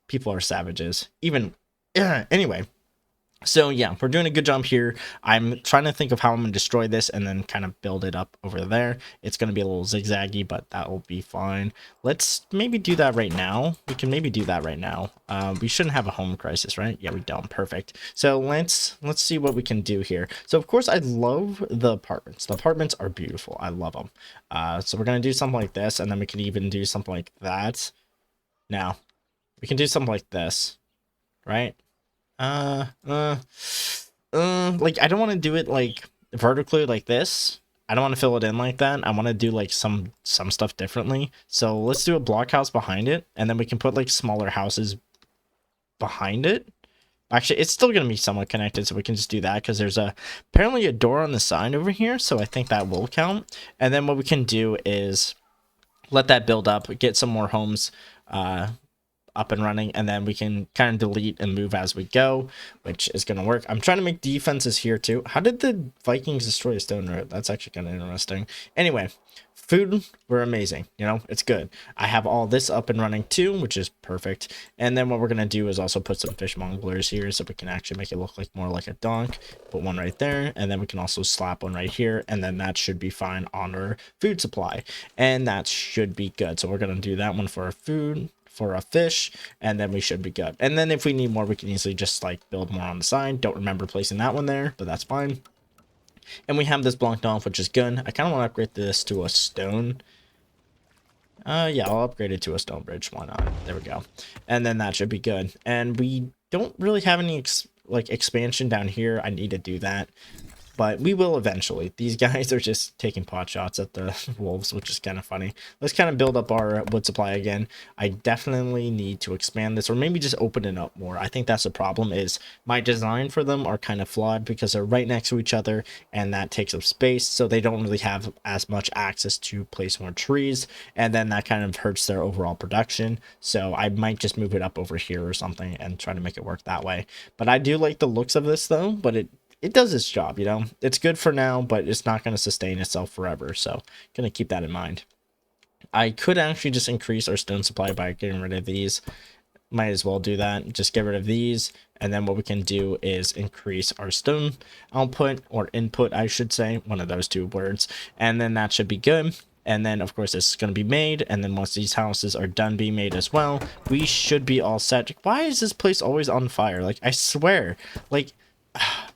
people are savages. Even anyway. So yeah, we're doing a good job here. I'm trying to think of how I'm going to destroy this and then kind of build it up over there. It's going to be a little zigzaggy, but that will be fine. Let's maybe do that right now. We can maybe do that right now. We shouldn't have a home crisis, right? Yeah, we don't. Perfect. So let's see what we can do here. So of course, I love the apartments. The apartments are beautiful. I love them. So we're going to do something like this, and then we can even do something like that. Now, we can do something like this, right? Like, I don't want to do it like vertically like this. I don't want to fill it in like that. I want to do like some stuff differently. So let's do a blockhouse behind it, and then we can put like smaller houses behind it. Actually, it's still going to be somewhat connected, so we can just do that because there's apparently a door on the side over here, so I think that will count. And then what we can do is let that build up, get some more homes up and running, and then we can kind of delete and move as we go, which is going to work. I'm trying to make defenses here too. How did the Vikings destroy a stone road? That's actually kind of interesting. Anyway, food were amazing, you know, it's good. I have all this up and running too, which is perfect. And then what we're going to do is also put some fishmongers here so we can actually make it look like more like a donk. Put one right there, and then we can also slap one right here, and then that should be fine on our food supply, and that should be good. So we're going to do that one for our food, for a fish, and then we should be good. And then if we need more, we can easily just like build more on the side. Don't remember placing that one there, but that's fine. And we have this blocked off, which is good. I kind of want to upgrade this to a stone. Yeah, I'll upgrade it to a stone bridge. Why not? There we go. And then that should be good. And we don't really have any like expansion down here. I need to do that. but we will eventually. These guys are just taking pot shots at the wolves, which is kind of funny. Let's kind of build up our wood supply again. I definitely need to expand this, or maybe just open it up more. I think that's the problem, is my design for them are kind of flawed because they're right next to each other, and that takes up space, so they don't really have as much access to place more trees, and then that kind of hurts their overall production. So I might just move it up over here or something and try to make it work that way. But I do like the looks of this though, but it does its job, you know. It's good for now, but it's not going to sustain itself forever, so gonna keep that in mind. I could actually just increase our stone supply by getting rid of these. Might as well do that. Just get rid of these, and then what we can do is increase our stone output, or input I should say, one of those two words, and then that should be good. And then of course this is going to be made, and then once these houses are done being made as well, we should be all set. Why is this place always on fire? Like, I swear, like,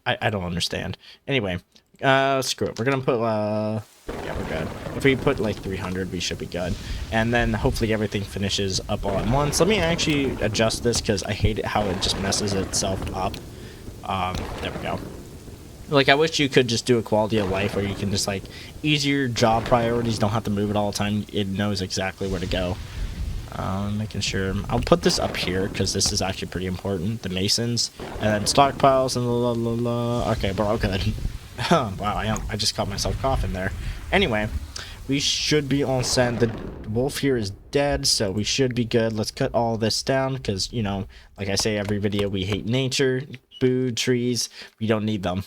I don't understand. Anyway, screw it. We're gonna put yeah, we're good. If we put like 300, we should be good. And then hopefully everything finishes up all at once. Let me actually adjust this because I hate it how it just messes itself up. There we go. Like, I wish you could just do a quality of life where you can just like ease your job priorities, don't have to move it all the time. It knows exactly where to go. Making sure I'll put this up here because this is actually pretty important. The masons, and then stockpiles, and la la la. Okay, we're all good. Wow, I just caught myself coughing there. Anyway, we should be all set. The wolf here is dead, so we should be good. Let's cut all this down because, you know, like I say every video, we hate nature, food, trees. We don't need them.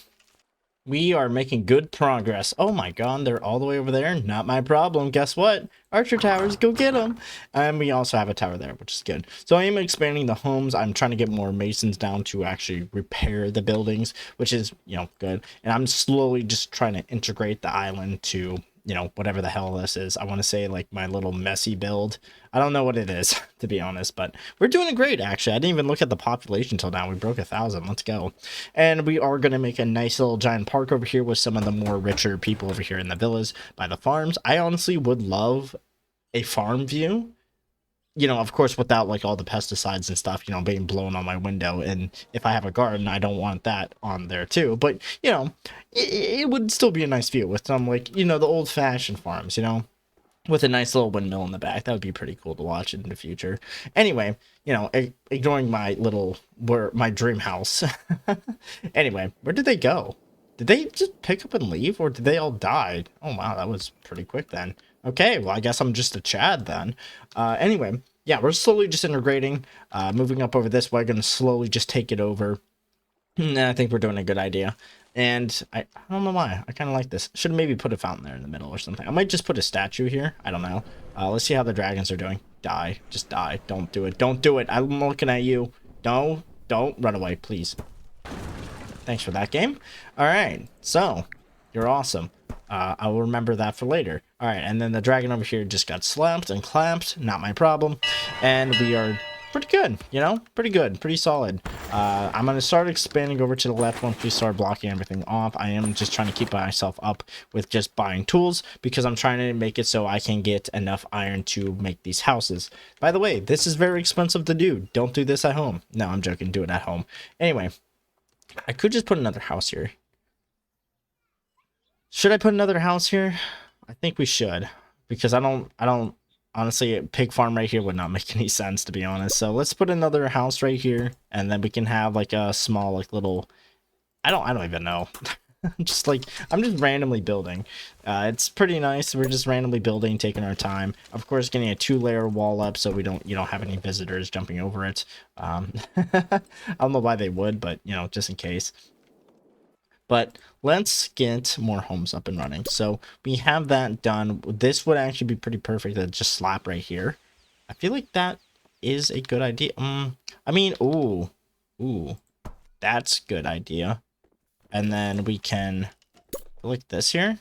We are making good progress. Oh my god, they're all the way over there. Not my problem. Guess what? Archer towers, go get them. And we also have a tower there, which is good. So I am expanding the homes. I'm trying to get more masons down to actually repair the buildings, which is, you know, good. And I'm slowly just trying to integrate the island to, you know, whatever the hell this is. I want to say like my little messy build. I don't know what it is, to be honest, but we're doing great, actually. I didn't even look at the population till now. We broke 1,000. Let's go. And we are going to make a nice little giant park over here with some of the more richer people over here in the villas by the farms. I honestly would love a farm view. You know, of course, without like all the pesticides and stuff, you know, being blown on my window. And if I have a garden, I don't want that on there too. But, you know, it would still be a nice view with some, like, you know, the old fashioned farms, you know, with a nice little windmill in the back. That would be pretty cool to watch in the future. Anyway, you know, ignoring my my dream house. Anyway, where did they go? Did they just pick up and leave, or did they all die? Oh, wow, that was pretty quick then. Okay, well, I guess I'm just a Chad then. Anyway, yeah, we're slowly just integrating, moving up over this way. I'm going to slowly just take it over. I think we're doing a good idea. And I don't know why. I kind of like this. Should have maybe put a fountain there in the middle or something. I might just put a statue here. I don't know. Let's see how the dragons are doing. Die. Just die. Don't do it. Don't do it. I'm looking at you. No, don't run away, please. Thanks for that game. All right, so you're awesome. I will remember that for later. All right, and then the dragon over here just got slapped and clamped. Not my problem. And we are pretty good, you know? Pretty good, pretty solid. I'm going to start expanding over to the left once we start blocking everything off. I am just trying to keep myself up with just buying tools because I'm trying to make it so I can get enough iron to make these houses. By the way, this is very expensive to do. Don't do this at home. No, I'm joking. Do it at home. Anyway, I could just put another house here. Should I put another house here? I think we should, because I don't honestly, a pig farm right here would not make any sense, to be honest. So let's put another house right here, and then we can have like a small, like little, I don't even know. Just like, I'm just randomly building. It's pretty nice. We're just randomly building, taking our time. Of course, getting a 2-layer wall up so we don't, you know, have any visitors jumping over it. I don't know why they would, but, you know, just in case. But let's get more homes up and running. So we have that done. This would actually be pretty perfect to just slap right here. I feel like that is a good idea. I mean, ooh, that's a good idea. And then we can like this here.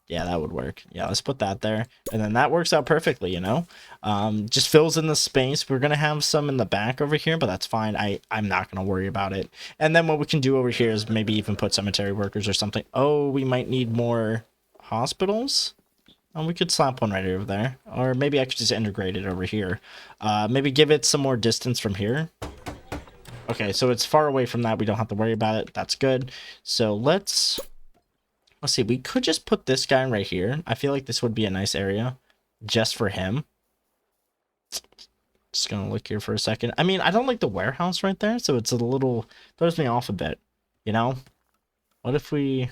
Yeah, that would work. Yeah, let's put that there. And then that works out perfectly, you know? Just fills in the space. We're going to have some in the back over here, but that's fine. I'm not going to worry about it. And then what we can do over here is maybe even put cemetery workers or something. Oh, we might need more hospitals. We could slap one right over there. Or maybe I could just integrate it over here. Maybe give it some more distance from here. Okay, so it's far away from that. We don't have to worry about it. That's good. So let's Let's see, we could just put this guy right here. I feel like this would be a nice area just for him. Just gonna look here for a second. I mean, I don't like the warehouse right there, so it's a little, throws me off a bit, you know? What if we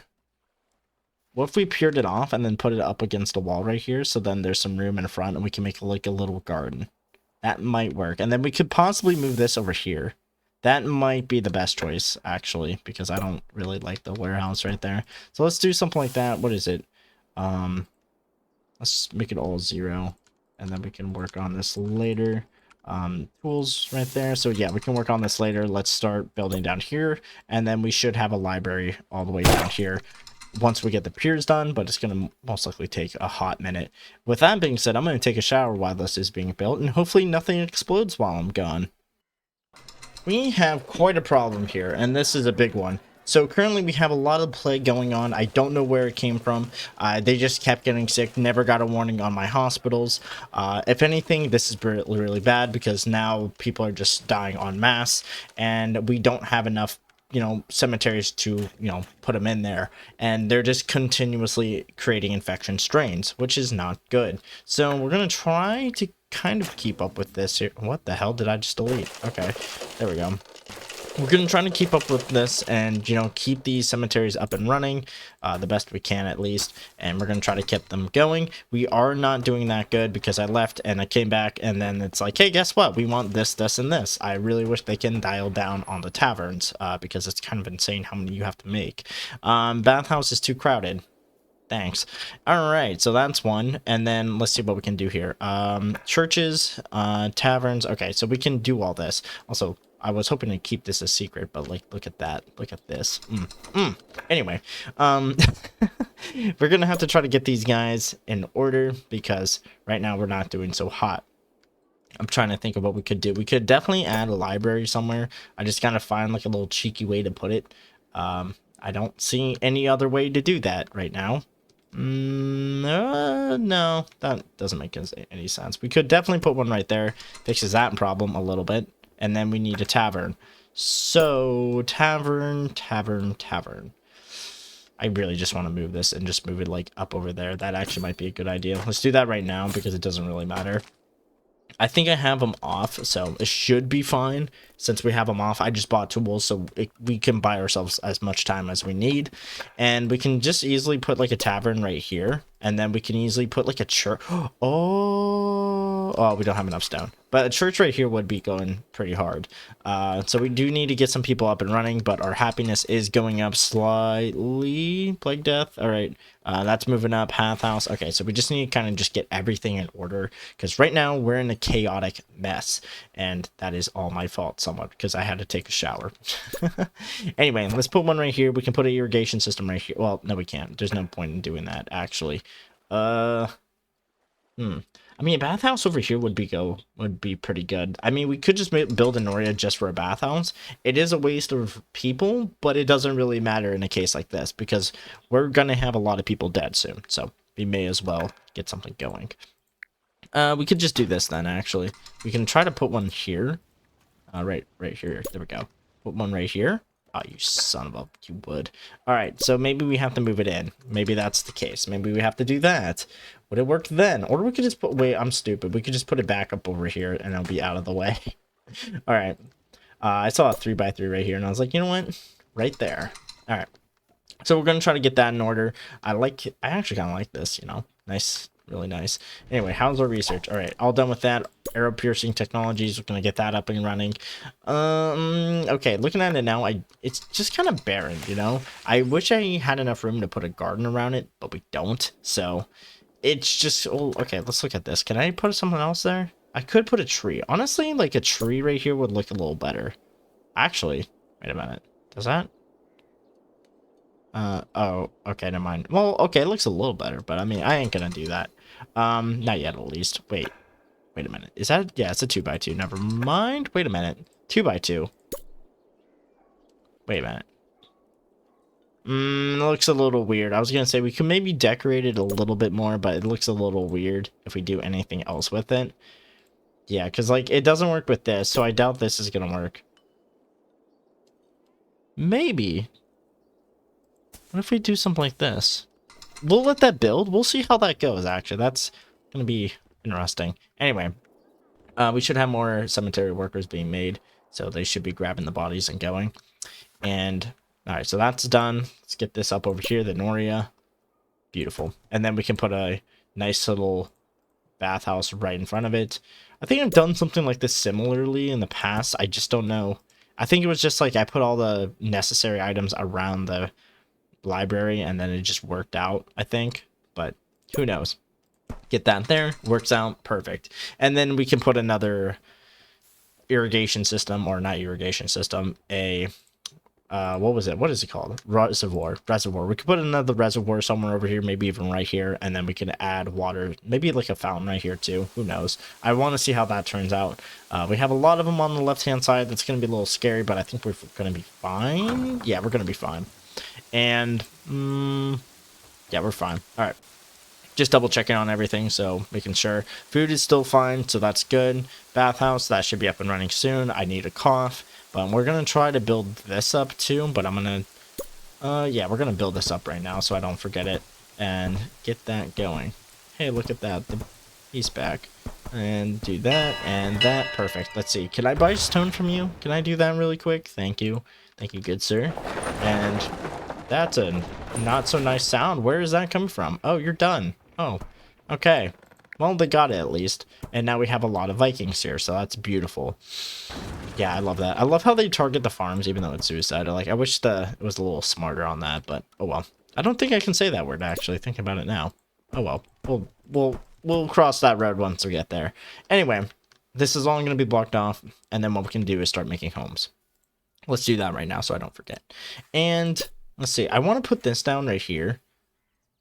peered it off and then put it up against a wall right here, so then there's some room in front and we can make like a little garden. That might work. And then we could possibly move this over here. That might be the best choice, actually, because I don't really like the warehouse right there. So let's do something like that. What is it? Let's make it all 0, and then we can work on this later. Tools right there. So yeah, we can work on this later. Let's start building down here, and then we should have a library all the way down here once we get the piers done, but it's going to most likely take a hot minute. With that being said, I'm going to take a shower while this is being built, and hopefully nothing explodes while I'm gone. We have quite a problem here, and this is a big one. So currently we have a lot of plague going on. I don't know where it came from. They just kept getting sick, never got a warning on my hospitals. If anything, this is really, really bad because now people are just dying en masse, and we don't have enough, you know, cemeteries to, you know, put them in there, and they're just continuously creating infection strains, which is not good. So we're gonna try to kind of keep up with this here. What the hell did I just delete? Okay, there we go. We're gonna try to keep up with this and, you know, keep these cemeteries up and running the best we can, at least, and we're gonna try to keep them going. We are not doing that good because I left and I came back, and then it's like, hey, guess what, we want this, this, and this. I really wish they can dial down on the taverns because it's kind of insane how many you have to make. Bathhouse is too crowded. Thanks. All right, so that's one, and then let's see what we can do here. Churches, taverns. Okay, so we can do all this. Also, I was hoping to keep this a secret, but like, look at that. Look at this. Anyway, we're gonna have to try to get these guys in order because right now we're not doing so hot. I'm trying to think of what we could do. We could definitely add a library somewhere. I just gotta find like a little cheeky way to put it. I don't see any other way to do that right now. No, that doesn't make any sense. We could definitely put one right there. Fixes that problem a little bit. And then we need a tavern. So, tavern. I really just want to move this and just move it like up over there. That actually might be a good idea. Let's do that right now because it doesn't really matter. I think I have them off, so it should be fine. Since we have them off, I just bought tools, so we can buy ourselves as much time as we need. And we can just easily put like a tavern right here. And then we can easily put like a church. Oh, we don't have enough stone. But a church right here would be going pretty hard. So we do need to get some people up and running, but our happiness is going up slightly. Plague death. All right. That's moving up. Half house. Okay, so we just need to kind of just get everything in order. Because right now we're in a chaotic mess. And that is all my fault somewhat because I had to take a shower. Anyway, let's put one right here. We can put an irrigation system right here. Well, no, we can't. There's no point in doing that, actually. I mean, a bathhouse over here would be pretty good. I mean, we could just build an area just for a bathhouse. It is a waste of people, but it doesn't really matter in a case like this because we're gonna have a lot of people dead soon. So we may as well get something going. We could just do this then. Actually, we can try to put one here. Right here. There we go. Put one right here. Oh, you son of a, you would. All right, so maybe we have to move it in. Maybe that's the case. Maybe we have to do that. Would it work then? Or we could just put, wait, I'm stupid. We could just put it back up over here and it'll be out of the way. All right. I saw a 3x3 right here and I was like, you know what? Right there. All right. So we're going to try to get that in order. I actually kind of like this, you know, nice. Really nice. Anyway, how's our research? All right, all done with that. Arrow piercing technologies. We're gonna get that up and running. Okay, looking at it now, it's just kind of barren, you know. I wish I had enough room to put a garden around it, but we don't. So it's just okay. Let's look at this. Can I put something else there? I could put a tree. Honestly, like a tree right here would look a little better. Actually, wait a minute. Does that? Oh, okay, never mind. Well, okay, it looks a little better, but I mean, I ain't gonna do that. Not yet, at least. Wait a minute. Is that, yeah, it's a 2x2. Never mind. Wait a minute. 2x2. Wait a minute. It looks a little weird. I was gonna say we could maybe decorate it a little bit more, but it looks a little weird if we do anything else with it. Yeah, because, like, it doesn't work with this, so I doubt this is gonna work. Maybe. What if we do something like this? We'll let that build. We'll see how that goes, actually. That's going to be interesting. Anyway, we should have more cemetery workers being made, so they should be grabbing the bodies and going. And, alright, so that's done. Let's get this up over here, the Noria. Beautiful. And then we can put a nice little bathhouse right in front of it. I think I've done something like this similarly in the past. I just don't know. I think it was just like I put all the necessary items around the library and then it just worked out, I think. But who knows? Get that there. Works out. Perfect. And then we can put another irrigation system, or not irrigation system, a what was it? What is it called? Reservoir. We could put another reservoir somewhere over here, maybe even right here, and then we can add water, maybe like a fountain right here too. Who knows? I want to see how that turns out. We have a lot of them on the left-hand side. That's going to be a little scary, but I think we're going to be fine. Yeah, we're going to be fine. And, yeah, we're fine. All right. Just double checking on everything, so making sure food is still fine, so that's good. Bathhouse, that should be up and running soon. I need a cough. But we're going to try to build this up too, but I'm going to, yeah, we're going to build this up right now so I don't forget it and get that going. Hey, look at that. He's back. And do that and that. Perfect. Let's see. Can I buy stone from you? Can I do that really quick? Thank you. Thank you, good sir. And that's a not so nice sound. Where is that coming from? Oh, you're done. Oh, okay. Well, they got it at least. And now we have a lot of Vikings here, so that's beautiful. Yeah, I love that. I love how they target the farms, even though it's suicide. Like, I wish it was a little smarter on that, but oh well. I don't think I can say that word, actually, thinking about it now. Oh well. We'll cross that road once we get there. Anyway, this is all going to be blocked off, and then what we can do is start making homes. Let's do that right now so I don't forget. And let's see. I want to put this down right here.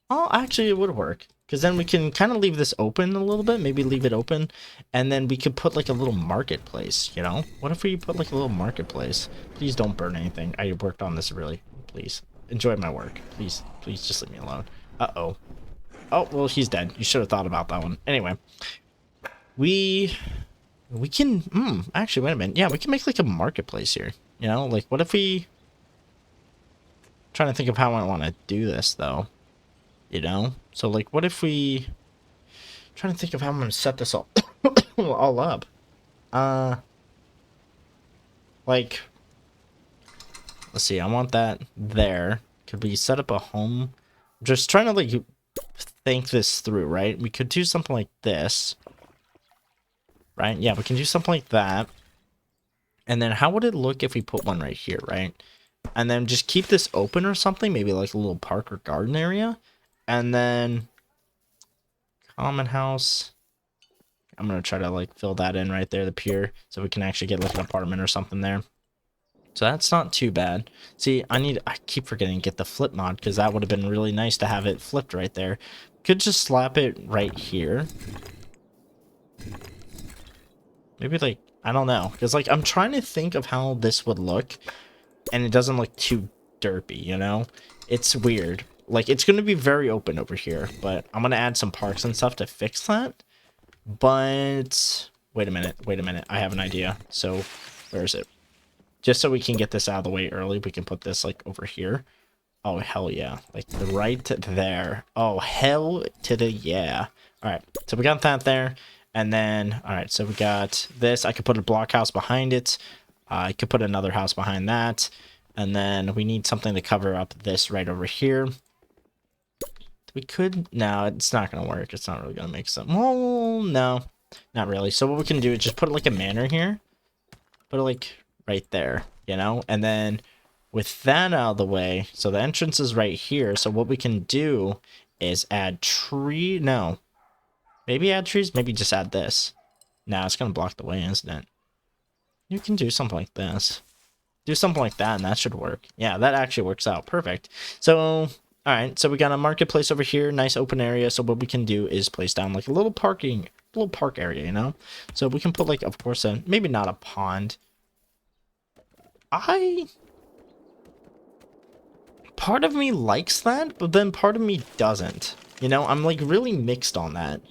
Oh, actually, it would work. Because then we can kind of leave this open a little bit. Maybe leave it open. And then we could put like a little marketplace, you know? What if we put like a little marketplace? Please don't burn anything. I worked on this really. Please. Enjoy my work. Please. Please just leave me alone. Uh-oh. Oh, well, he's dead. You should have thought about that one. Anyway. We can... actually, wait a minute. Yeah, we can make like a marketplace here. You know? Like, what if we... I'm trying to think of how I want to do this, though. You know? So, like, what if we... I'm trying to think of how I'm going to set this all, all up. Like... Let's see, I want that there. Could we set up a home? Just trying to, like, think this through, right? We could do something like this. Right? Yeah, we can do something like that. And then how would it look if we put one right here, right? And then just keep this open or something. Maybe like a little park or garden area. And then common house. I'm going to try to like fill that in right there, the pier, so we can actually get like an apartment or something there. So that's not too bad. See, I keep forgetting to get the flip mod because that would have been really nice to have it flipped right there. Could just slap it right here. Maybe like, I don't know. Because like I'm trying to think of how this would look and it doesn't look too derpy, you know? It's weird. Like, it's going to be very open over here, but I'm going to add some parks and stuff to fix that. But, wait a minute. I have an idea. So, where is it? Just so we can get this out of the way early, we can put this, like, over here. Oh, hell yeah. Like, right there. Oh, hell to the yeah. Alright, so we got that there. And then, alright, so we got this. I could put a blockhouse behind it. I could put another house behind that. And then we need something to cover up this right over here. We could... No, it's not going to work. It's not really going to make sense. Well, no. Not really. So what we can do is just put like a manor here. Put it like right there, you know? And then with that out of the way, so the entrance is right here. So what we can do is add tree... No. Maybe add trees? Maybe just add this. No, it's going to block the way, isn't it? You can do something like this. Do something like that, and that should work. Yeah, that actually works out. Perfect. So... Alright, so we got a marketplace over here, nice open area, so what we can do is place down like a little park area, you know? So we can put like, of course, maybe not a pond. Part of me likes that, but then part of me doesn't. You know, I'm like really mixed on that.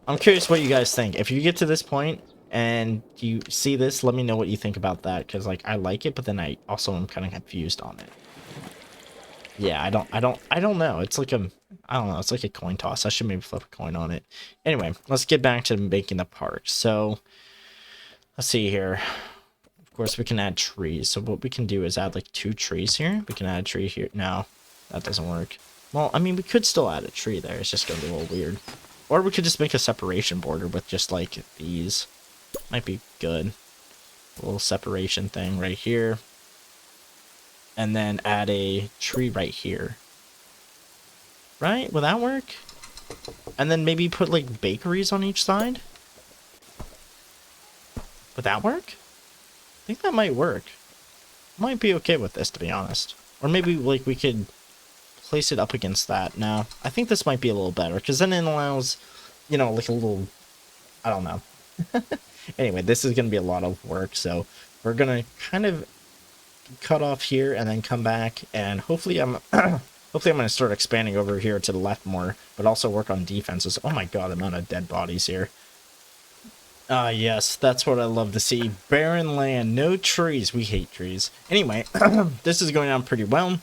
I'm curious what you guys think. If you get to this point and you see this, let me know what you think about that, because like I like it, but then I also am kind of confused on it. Yeah, I don't know. It's like I don't know. It's like a coin toss. I should maybe flip a coin on it. Anyway, let's get back to making the park. So let's see here. Of course, we can add trees. So what we can do is add like 2 trees here. We can add a tree here. No, that doesn't work. Well, I mean, we could still add a tree there. It's just gonna be a little weird. Or we could just make a separation border with just like these. Might be good. A little separation thing right here. And then add a tree right here. Right? Would that work? And then maybe put like bakeries on each side? Would that work? I think that might work. Might be okay with this, to be honest. Or maybe like we could place it up against that. No, I think this might be a little better because then it allows, you know, like a little, I don't know. Anyway, this is going to be a lot of work, so we're going to kind of cut off here and then come back, and hopefully I'm hopefully I'm going to start expanding over here to the left more, but also work on defenses. Oh my god, the amount of dead bodies here. Ah, yes, that's what I love to see. Barren land, no trees. We hate trees. Anyway, this is going on pretty well.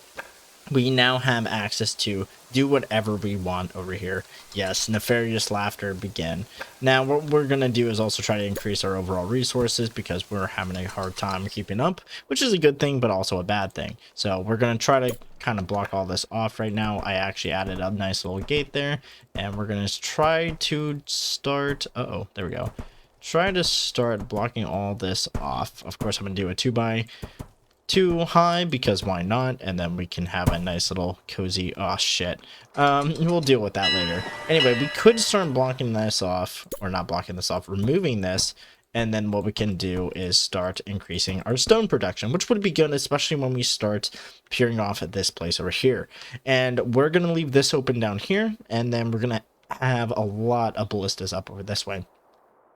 We now have access to do whatever we want over here. Yes, nefarious laughter begin. Now, what we're going to do is also try to increase our overall resources because we're having a hard time keeping up, which is a good thing, but also a bad thing. So we're going to try to kind of block all this off right now. I actually added a nice little gate there, and we're going to try to start... Uh-oh, there we go. Try to start blocking all this off. Of course, I'm going to do a 2x2 high because why not? And then we can have a nice little cozy... Oh, shit. We'll deal with that later. Anyway, we could start blocking this off, or not blocking this off, removing this. And then what we can do is start increasing our stone production, which would be good, especially when we start peering off at this place over here. And we're going to leave this open down here, and then we're going to have a lot of ballistas up over this way.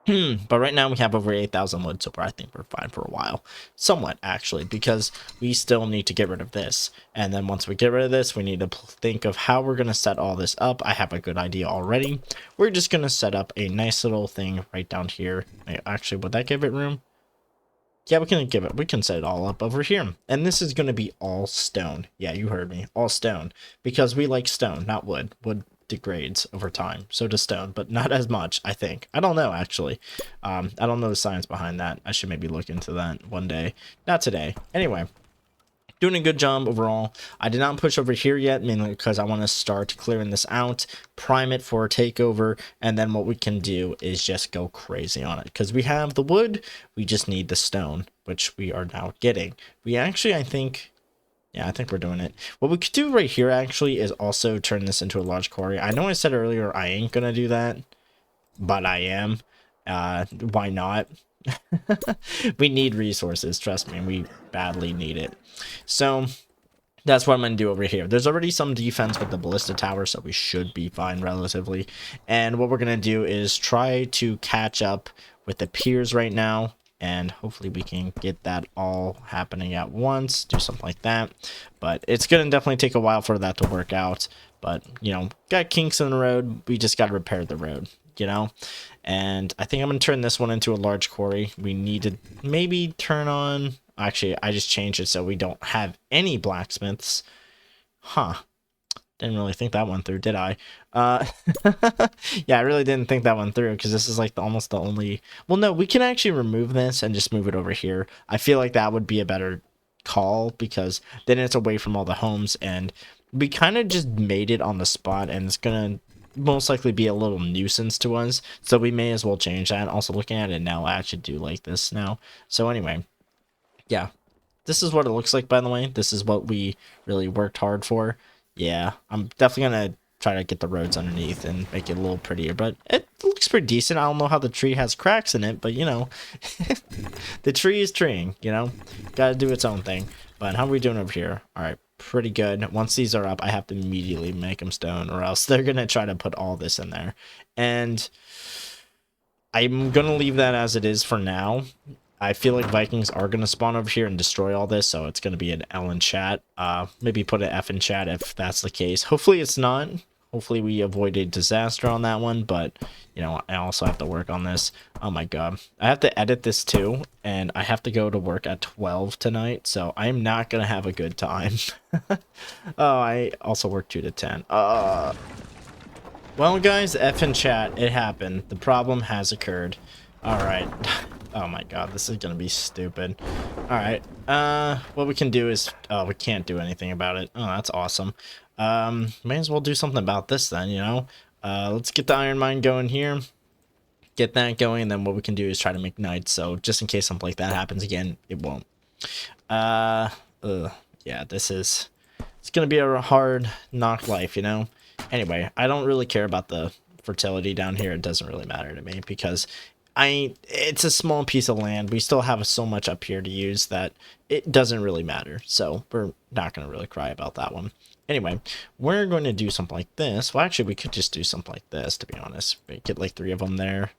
But right now we have over 8,000 wood, so I think we're fine for a while. Somewhat, actually, because we still need to get rid of this. And then once we get rid of this, we need to think of how we're going to set all this up. I have a good idea already. We're just going to set up a nice little thing right down here. Actually, would that give it room? Yeah, we can set it all up over here. And this is going to be all stone. Yeah, you heard me. All stone. Because we like stone, not wood. Wood degrades over time, so does stone, but not as much, I think. I don't know, actually. I don't know the science behind that. I should maybe look into that one day. Not today. Anyway, doing a good job overall. I did not push over here yet, mainly because I want to start clearing this out, prime it for a takeover, and then what we can do is just go crazy on it. Because we have the wood, we just need the stone, which we are now getting. We actually, I think... Yeah, I think we're doing it. What we could do right here, actually, is also turn this into a large quarry. I know I said earlier I ain't gonna do that, but I am. Why not? We need resources, trust me. We badly need it. So, that's what I'm going to do over here. There's already some defense with the ballista tower, so we should be fine relatively. And what we're going to do is try to catch up with the piers right now. And hopefully we can get that all happening at once, do something like that. But it's going to definitely take a while for that to work out. But, you know, got kinks in the road. We just got to repair the road, you know. And I think I'm going to turn this one into a large quarry. We need to maybe turn on... Actually, I just changed it so we don't have any blacksmiths. Huh. Didn't really think that one through, did I? Yeah, I really didn't think that one through because this is like almost the only... Well, no, we can actually remove this and just move it over here. I feel like that would be a better call because then it's away from all the homes and we kind of just made it on the spot and it's going to most likely be a little nuisance to us. So we may as well change that. Also looking at it now, I actually do like this now. So anyway, yeah, this is what it looks like, by the way. This is what we really worked hard for. Yeah, I'm definitely going to try to get the roads underneath and make it a little prettier, but it looks pretty decent. I don't know how the tree has cracks in it, but you know, the tree is treeing, you know, got to do its own thing. But how are we doing over here? All right, pretty good. Once these are up, I have to immediately make them stone or else they're going to try to put all this in there. And I'm going to leave that as it is for now. I feel like Vikings are going to spawn over here and destroy all this, so it's going to be an L in chat. Maybe put an F in chat if that's the case. Hopefully it's not. Hopefully we avoid a disaster on that one, but you know, I also have to work on this. Oh my god. I have to edit this too, and I have to go to work at 12 tonight, so I'm not gonna have a good time. Oh, I also work 2 to 10. Well, guys, F in chat, it happened. The problem has occurred. Alright. Oh my god, this is gonna be stupid. Alright, what we can do is... Oh, we can't do anything about it. Oh, that's awesome. May as well do something about this then, you know? Let's get the iron mine going here. Get that going, and then what we can do is try to make knights, so just in case something like that happens again, it won't. Yeah, this is... It's gonna be a hard knock life, you know? Anyway, I don't really care about the fertility down here. It doesn't really matter to me because it's a small piece of land. We still have so much up here to use that it doesn't really matter. So we're not going to really cry about that one. Anyway, we're going to do something like this. Well, actually, we could just do something like this, to be honest. We get like 3 of them there.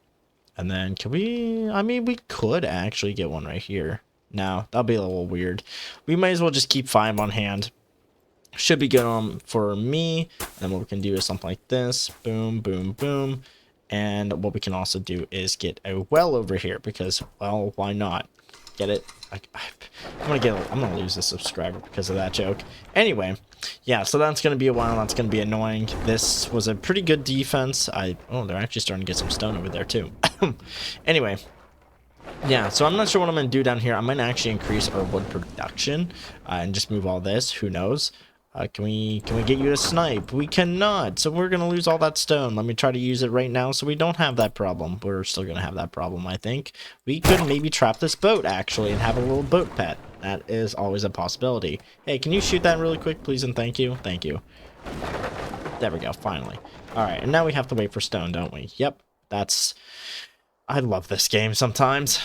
And then can we... I mean, we could actually get one right here. No, that'll be a little weird. We might as well just keep 5 on hand. Should be good for me. And what we can do is something like this. Boom, boom, boom. And what we can also do is get a well over here because, well, why not? Get it? I'm gonna lose a subscriber because of that joke. Anyway, yeah, so that's gonna be a while. That's gonna be annoying. This was a pretty good defense. Oh, they're actually starting to get some stone over there too. Anyway. Yeah, so I'm not sure what I'm going to do down here. I might actually increase our wood production and just move all this. Who knows? Can we get you to snipe? We cannot. So we're going to lose all that stone. Let me try to use it right now so we don't have that problem. We're still going to have that problem, I think. We could maybe trap this boat, actually, and have a little boat pet. That is always a possibility. Hey, can you shoot that really quick, please, and thank you? Thank you. There we go, finally. All right, and now we have to wait for stone, don't we? Yep, that's... I love this game sometimes.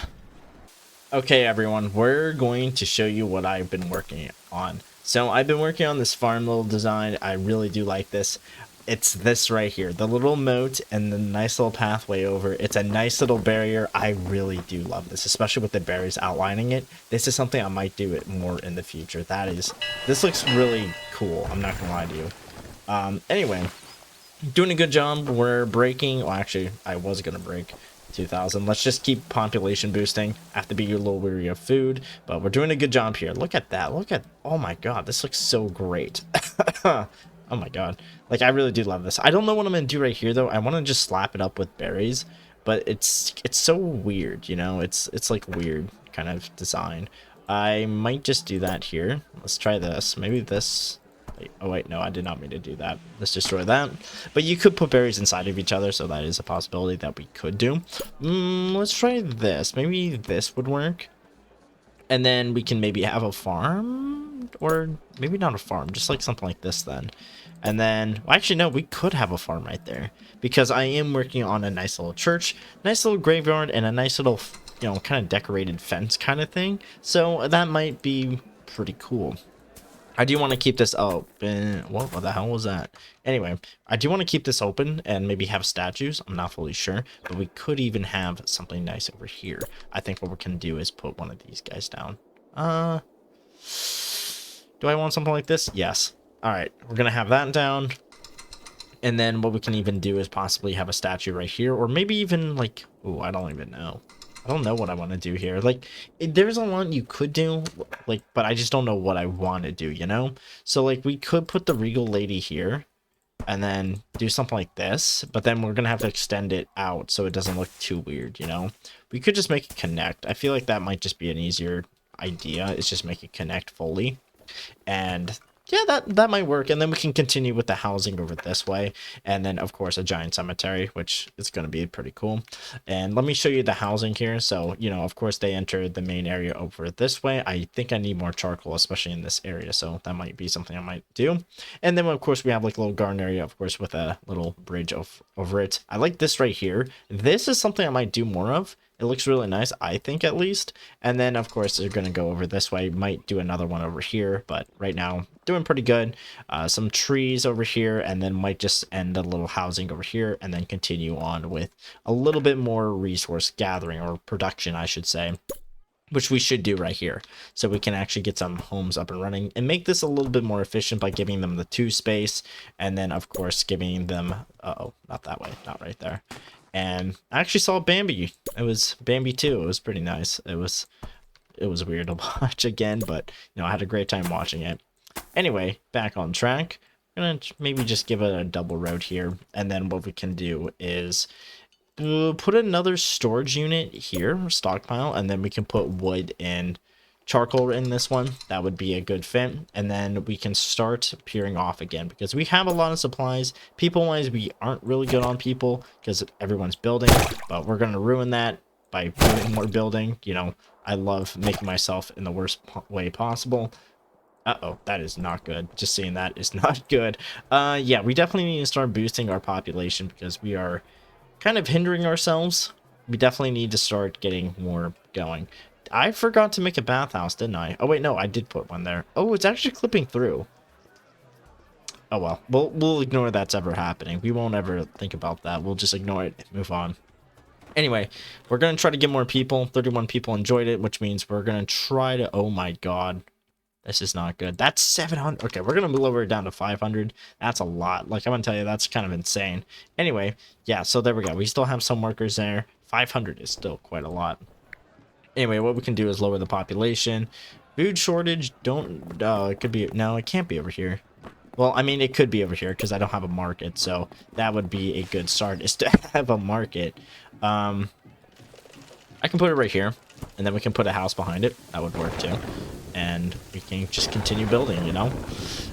Okay, everyone, we're going to show you what I've been working on. So I've been working on this farm little design. I really do like this. It's this right here, the little moat and the nice little pathway over. It's a nice little barrier. I really do love this, especially with the berries outlining it. This is something I might do it more in the future. This looks really cool. I'm not gonna lie to you. Anyway, doing a good job. We're breaking. Well, actually, I was gonna break 2,000. Let's just keep population boosting. I have to be a little weary of food, but we're doing a good job here. Look at that. Oh my god, this looks so great. Oh my god. Like, I really do love this. I don't know what I'm gonna do right here though. I want to just slap it up with berries, but it's so weird, you know? It's like weird kind of design. I might just do that here. Let's try this. Maybe this. Oh wait, no, I did not mean to do that. Let's destroy that. But you could put berries inside of each other, so that is a possibility that we could do. Let's try this. Maybe this would work. And then we can maybe have a farm, or maybe not a farm, just like something like this then. And then, well, actually no, we could have a farm right there because I am working on a nice little church, nice little graveyard, and a nice little, you know, kind of decorated fence kind of thing. So that might be pretty cool. I do want to keep this open. What the hell was that? Anyway, I do want to keep this open and maybe have statues. I'm not fully sure, but we could even have something nice over here. I think what we can do is put one of these guys down. Do I want something like this? Yes. All right, we're going to have that down. And then what we can even do is possibly have a statue right here, or maybe even like, oh, I don't even know. I don't know what I want to do here. Like, there's a lot you could do, like, but I just don't know what I want to do, you know? So, like, we could put the regal lady here and then do something like this, but then we're going to have to extend it out so it doesn't look too weird, you know? We could just make it connect. I feel like that might just be an easier idea. It's just make it connect fully. And yeah, that might work. And then we can continue with the housing over this way. And then, of course, a giant cemetery, which is going to be pretty cool. And let me show you the housing here. So, you know, of course, they entered the main area over this way. I think I need more charcoal, especially in this area. So that might be something I might do. And then, of course, we have like a little garden area, of course, with a little bridge over it. I like this right here. This is something I might do more of. It looks really nice, I think, at least. And then, of course, they're going to go over this way. Might do another one over here, but right now, doing pretty good. Some trees over here, and then might just end a little housing over here, and then continue on with a little bit more resource gathering, or production, I should say. which we should do right here. So we can actually get some homes up and running and make this a little bit more efficient by giving them the 2 space. And then, of course, giving them... Uh-oh, not that way. Not right there. And I actually saw Bambi. It was Bambi 2. It was pretty nice. It was weird to watch again, but, you know, I had a great time watching it. Anyway, back on track. I'm going to maybe just give it a double road here. And then what we can do is... put another storage unit here, stockpile, and then we can put wood and charcoal in this one. That would be a good fit. And then we can start peering off again because we have a lot of supplies. People wise, we aren't really good on people because everyone's building, but we're going to ruin that by doing more building. You know, I love making myself in the worst way possible. Uh-oh, that is not good. Just seeing that is not good. Yeah, we definitely need to start boosting our population because we are kind of hindering ourselves. We definitely need to start getting more going. I forgot to make a bathhouse, didn't I? Oh wait, no, I did put one there. Oh, it's actually clipping through. Oh well, we'll ignore that's ever happening. We won't ever think about that. We'll just ignore it and move on. Anyway, we're gonna try to get more people. 31 people enjoyed it, which means we're gonna try to... Oh my god. This is not good. That's 700. Okay, we're going to lower it down to 500. That's a lot. Like, I'm going to tell you, that's kind of insane. Anyway, yeah, so there we go. We still have some workers there. 500 is still quite a lot. Anyway, what we can do is lower the population. Food shortage, don't... it could be... No, it can't be over here. Well, I mean, it could be over here because I don't have a market. So that would be a good start, is to have a market. I can put it right here. And then we can put a house behind it. That would work too. And we can just continue building, you know?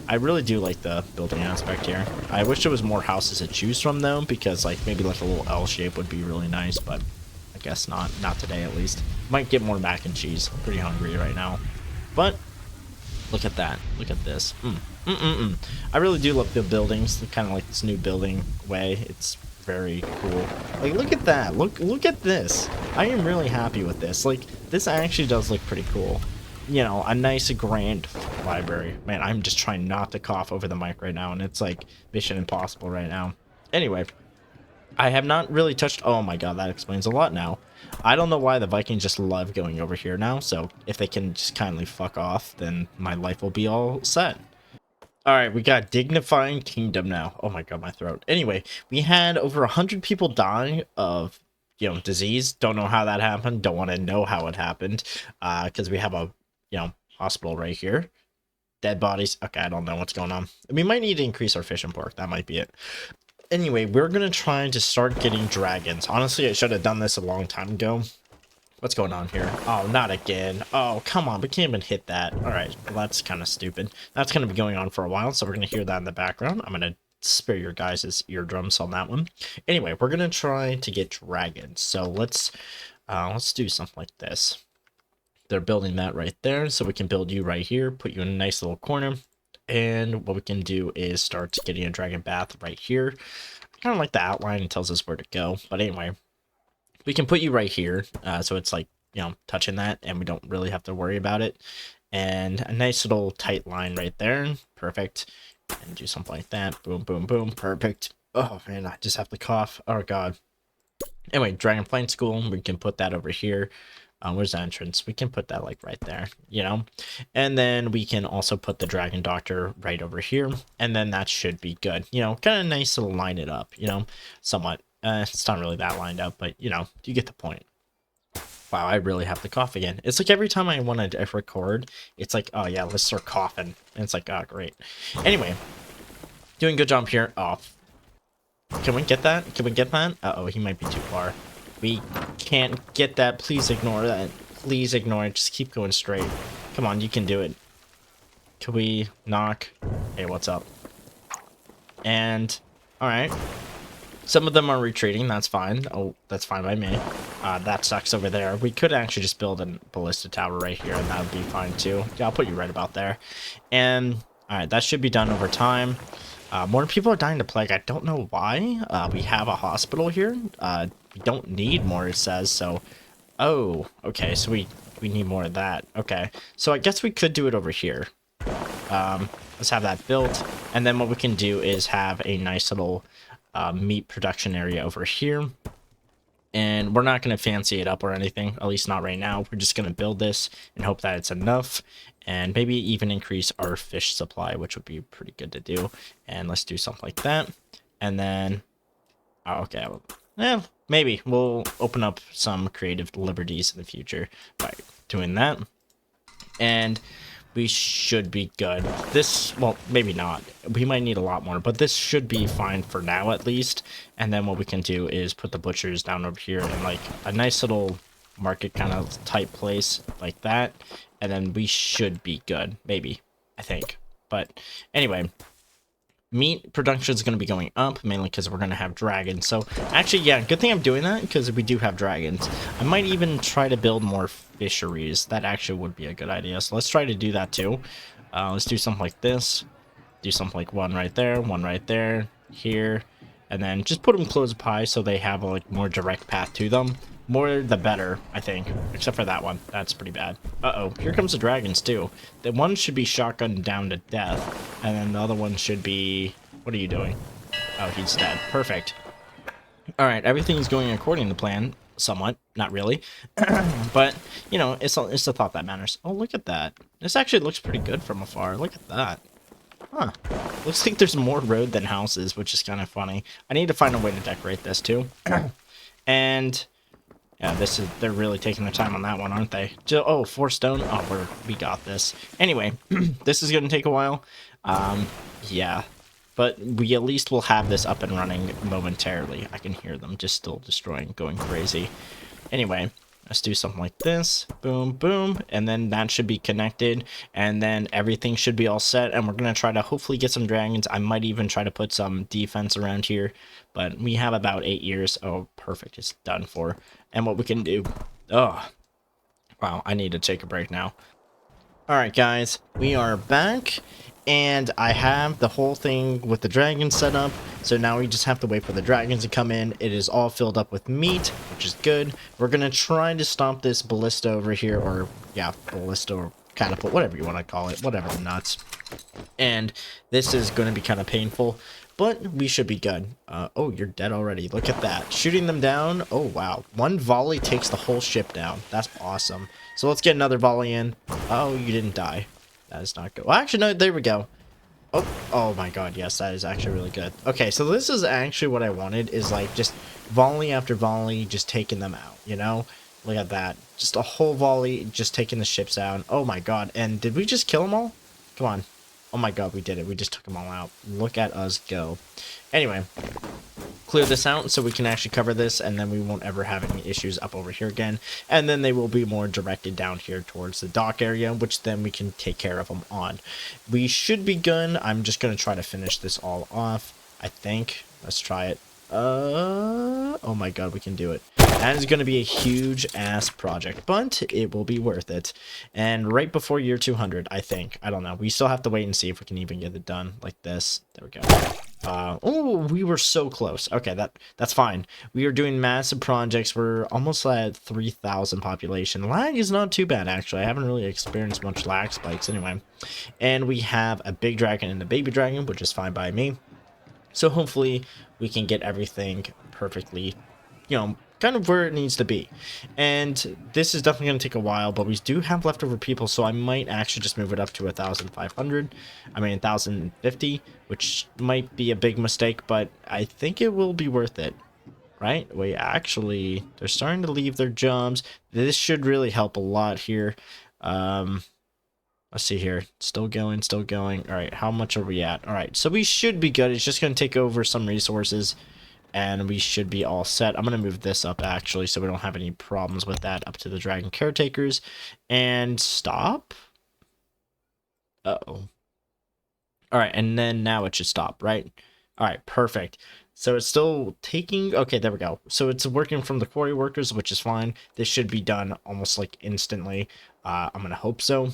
I really do like the building aspect here. I wish there was more houses to choose from, though, because, like, maybe, like, a little L shape would be really nice, but I guess not. Not today, at least. Might get more mac and cheese. I'm pretty hungry right now. But, look at that. Look at this. I really do love the buildings. Kind of like this new building way. It's very cool. Like, look at that. Look at this. I am really happy with this. Like, this actually does look pretty cool. You know, a nice grand library. Man, I'm just trying not to cough over the mic right now, and it's like mission impossible right now. Anyway, I have not really touched... Oh my god, that explains a lot now. I don't know why the Vikings just love going over here now, so if they can just kindly fuck off, then my life will be all set. Alright, we got Dignifying Kingdom now. Oh my god, my throat. Anyway, we had over 100 people dying of, you know, disease. Don't know how that happened. Don't want to know how it happened, because we have a, you know, hospital right here. Dead bodies. Okay, I don't know what's going on. We might need to increase our fish and pork. That might be it. Anyway, we're going to try to start getting dragons. Honestly, I should have done this a long time ago. What's going on here? Oh, not again. Oh, come on. We can't even hit that. All right. Well, that's kind of stupid. That's going to be going on for a while, so we're going to hear that in the background. I'm going to spare your guys' eardrums on that one. Anyway, we're going to try to get dragons. So let's do something like this. They're building that right there, so we can build you right here, put you in a nice little corner, and what we can do is start getting a dragon bath right here. Kind of like the outline, it tells us where to go, but anyway, we can put you right here, so it's like, you know, touching that, and we don't really have to worry about it, and a nice little tight line right there, perfect, and do something like that, boom, boom, boom, perfect. Oh man, I just have to cough, oh god. Anyway, Dragon Plant School, we can put that over here. Where's the entrance? We can put that like right there, you know, and then we can also put the Dragon Doctor right over here, and then that should be good, you know, kind of nice to line it up, you know, somewhat. It's not really that lined up, but you know, you get the point. Wow, I really have to cough again. It's like every time I want to record, it's like, oh yeah, let's start coughing, and it's like, oh great. Anyway, doing good job here. Oh, can we get that? Can we get that? Uh-oh, he might be too far. We can't get that. Please ignore that. Please ignore it. Just keep going straight. Come on, you can do it. Can we knock? Hey, what's up? And, alright. Some of them are retreating. That's fine. Oh, that's fine by me. That sucks over there. We could actually just build a ballista tower right here, and that would be fine too. Yeah, I'll put you right about there. And, alright, that should be done over time. More people are dying to plague. I don't know why. We have a hospital here. We don't need more, it says, so... Oh, okay, so we need more of that. Okay, so I guess we could do it over here. Let's have that built, and then what we can do is have a nice little meat production area over here. And we're not going to fancy it up or anything, at least not right now. We're just going to build this and hope that it's enough, and maybe even increase our fish supply, which would be pretty good to do. And let's do something like that. And then, oh, okay, well, maybe we'll open up some creative liberties in the future by doing that. And we should be good. This, well, maybe not. We might need a lot more, but this should be fine for now at least. And then what we can do is put the butchers down over here in like a nice little market kind of type place like that. And then we should be good, maybe, I think. But anyway, meat production is going to be going up, mainly because we're going to have dragons. So actually, yeah, good thing I'm doing that, because we do have dragons. I might even try to build more fisheries. That actually would be a good idea. So let's try to do that too. Let's do something like this. Do something like one right there, here. And then just put them close by so they have a like more direct path to them. More the better, I think. Except for that one. That's pretty bad. Uh-oh. Here comes the dragons, too. The one should be shotgunned down to death. And then the other one should be... What are you doing? Oh, he's dead. Perfect. Alright, everything's going according to plan. Somewhat. Not really. But, you know, it's the thought that matters. Oh, look at that. This actually looks pretty good from afar. Look at that. Huh. Looks like there's more road than houses, which is kind of funny. I need to find a way to decorate this, too. And... yeah, they're really taking their time on that one, aren't they? Oh, 4 stone. Oh, we got this. Anyway, this is going to take a while. Yeah. But we at least will have this up and running momentarily. I can hear them just still destroying, going crazy. Anyway, let's do something like this. Boom, boom. And then that should be connected. And then everything should be all set. And we're going to try to hopefully get some dragons. I might even try to put some defense around here. But we have about 8 years. Oh, perfect. It's done for. And what we can do. Oh, wow. I need to take a break now. All right, guys. We are back. And I have the whole thing with the dragons set up. So now we just have to wait for the dragons to come in. It is all filled up with meat, which is good. We're going to try to stop this ballista over here. Or, yeah, ballista or catapult, whatever you want to call it. Whatever, nuts. And this is going to be kind of painful. But we should be good. Oh, you're dead already. Look at that. Shooting them down. Oh, wow. One volley takes the whole ship down. That's awesome. So let's get another volley in. Oh, you didn't die. That is not good. Well, actually, no, there we go. Oh my god, yes, that is actually really good. Okay, so this is actually what I wanted, is like just volley after volley, just taking them out, you know? Look at that. Just a whole volley, just taking the ships out. Oh my god, and did we just kill them all? Come on. Oh my god, we did it. We just took them all out. Look at us go. Anyway, clear this out so we can actually cover this, and then we won't ever have any issues up over here again. And then they will be more directed down here towards the dock area, which then we can take care of them on. We should be good. I'm just going to try to finish this all off, I think. Let's try it. Oh my god, we can do it. That is going to be a huge ass project, but it will be worth it. And right before year 200, I think. I don't know. We still have to wait and see if we can even get it done like this. There we go. Oh, we were so close. Okay, that's fine. We are doing massive projects. We're almost at 3,000 population. Lag is not too bad, actually. I haven't really experienced much lag spikes anyway. And we have a big dragon and a baby dragon, which is fine by me. So hopefully we can get everything perfectly, you know, kind of where it needs to be. And this is definitely going to take a while, but we do have leftover people, so I might actually just move it up to 1,500. I mean 1,050, which might be a big mistake, but I think it will be worth it. Right? Wait, actually, they're starting to leave their jobs. This should really help a lot here. Let's see here. Still going, still going. All right, how much are we at? All right, so we should be good. It's just going to take over some resources, and we should be all set. I'm going to move this up, actually, so we don't have any problems with that, up to the dragon caretakers. And stop? Uh-oh. All right, and then now it should stop, right? All right, perfect. So it's still taking... Okay, there we go. So it's working from the quarry workers, which is fine. This should be done almost, like, instantly. I'm going to hope so.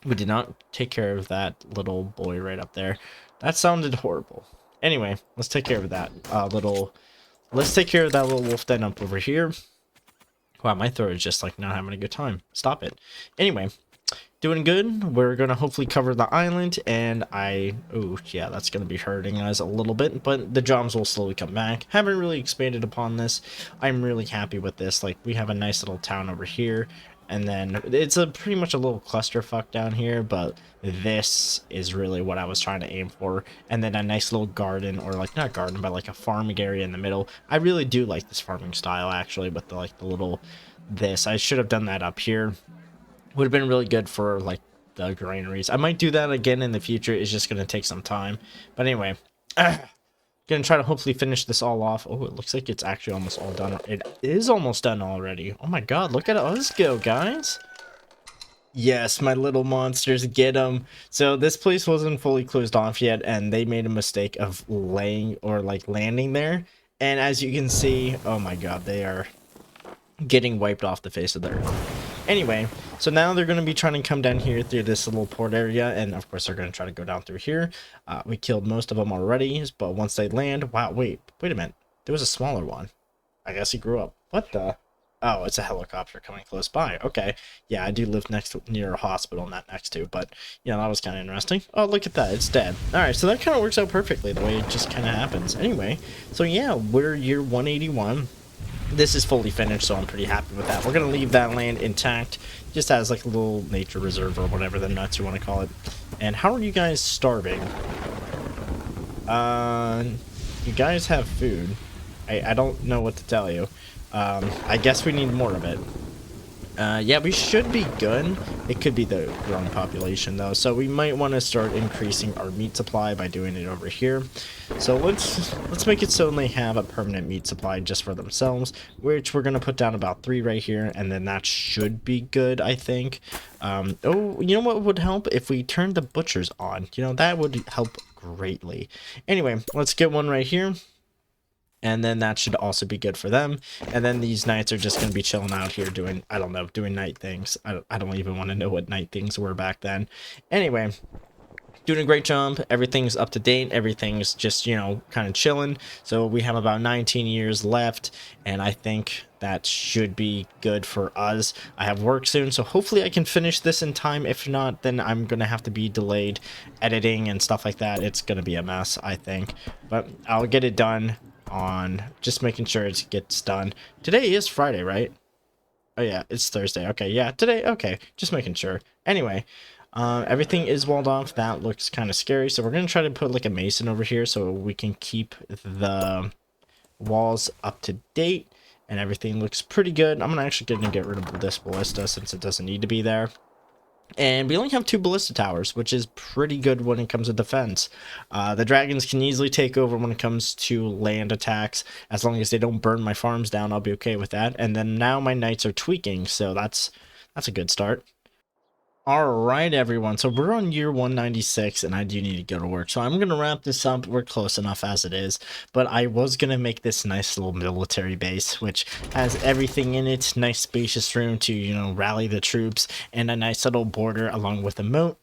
We did not take care of that little boy right up there. That sounded horrible. Anyway, let's take care of that let's take care of that little wolf den up over here. Wow, my throat is just like not having a good time. Stop it. Anyway, doing good. We're gonna hopefully cover the island, and oh yeah, that's gonna be hurting us a little bit, but the jobs will slowly come back. Haven't really expanded upon this. I'm really happy with this. Like, we have a nice little town over here, and then it's a pretty much a little clusterfuck down here, but this is really what I was trying to aim for. And then a nice little garden, or like not garden, but like a farming area in the middle. I really do like this farming style, actually, with the like the little this. I should have done that up here. Would have been really good for like the granaries. I might do that again in the future. It's just gonna take some time. But anyway, gonna try to hopefully finish this all off. Oh, it looks like it's actually almost all done. It is almost done already. Oh my god, look at us go, guys. Yes, my little monsters, get them. So this place wasn't fully closed off yet, and they made a mistake of laying or like landing there. And as you can see, oh my god, they are getting wiped off the face of the earth. Anyway, so now they're going to be trying to come down here through this little port area, and of course they're going to try to go down through here. We killed most of them already, but once they land, wow, wait a minute, there was a smaller one. I guess he grew up. What the? Oh, it's a helicopter coming close by. Okay, yeah, I do live near a hospital, not next to, but yeah, that was kind of interesting. Oh, look at that, it's dead. All right, so that kind of works out perfectly the way it just kind of happens. Anyway, so yeah, we're year 181. This is fully finished, so I'm pretty happy with that. We're going to leave that land intact, just as like a little nature reserve or whatever the nuts you want to call it. And how are you guys starving? You guys have food. I don't know what to tell you. I guess we need more of it. Yeah, we should be good. It could be the growing population, though, so we might want to start increasing our meat supply by doing it over here. So let's make it so they have a permanent meat supply just for themselves, which we're gonna put down about 3 right here, and then that should be good, I think. Oh, you know what would help? If we turned the butchers on, you know, that would help greatly. Anyway, let's get one right here. And then that should also be good for them. And then these knights are just going to be chilling out here doing, I don't know, doing night things. I don't even want to know what night things were back then. Anyway, doing a great job. Everything's up to date. Everything's just, you know, kind of chilling. So we have about 19 years left, and I think that should be good for us. I have work soon, so hopefully I can finish this in time. If not, then I'm gonna have to be delayed editing and stuff like that. It's gonna be a mess, I think, but I'll get it done on just making sure it gets done. Today is Friday, right? Oh yeah, it's Thursday. Okay, yeah, today. Okay, just making sure. Anyway, everything is walled off. That looks kind of scary, so we're gonna try to put like a mason over here so we can keep the walls up to date, and everything looks pretty good. I'm actually gonna get rid of this ballista since it doesn't need to be there. And we only have 2 ballista towers, which is pretty good when it comes to defense. The dragons can easily take over when it comes to land attacks. As long as they don't burn my farms down, I'll be okay with that. And then now my knights are tweaking, so that's a good start. Alright everyone, so we're on year 196 and I do need to go to work, so I'm going to wrap this up. We're close enough as it is, but I was going to make this nice little military base, which has everything in it, nice spacious room to, you know, rally the troops, and a nice little border along with a moat,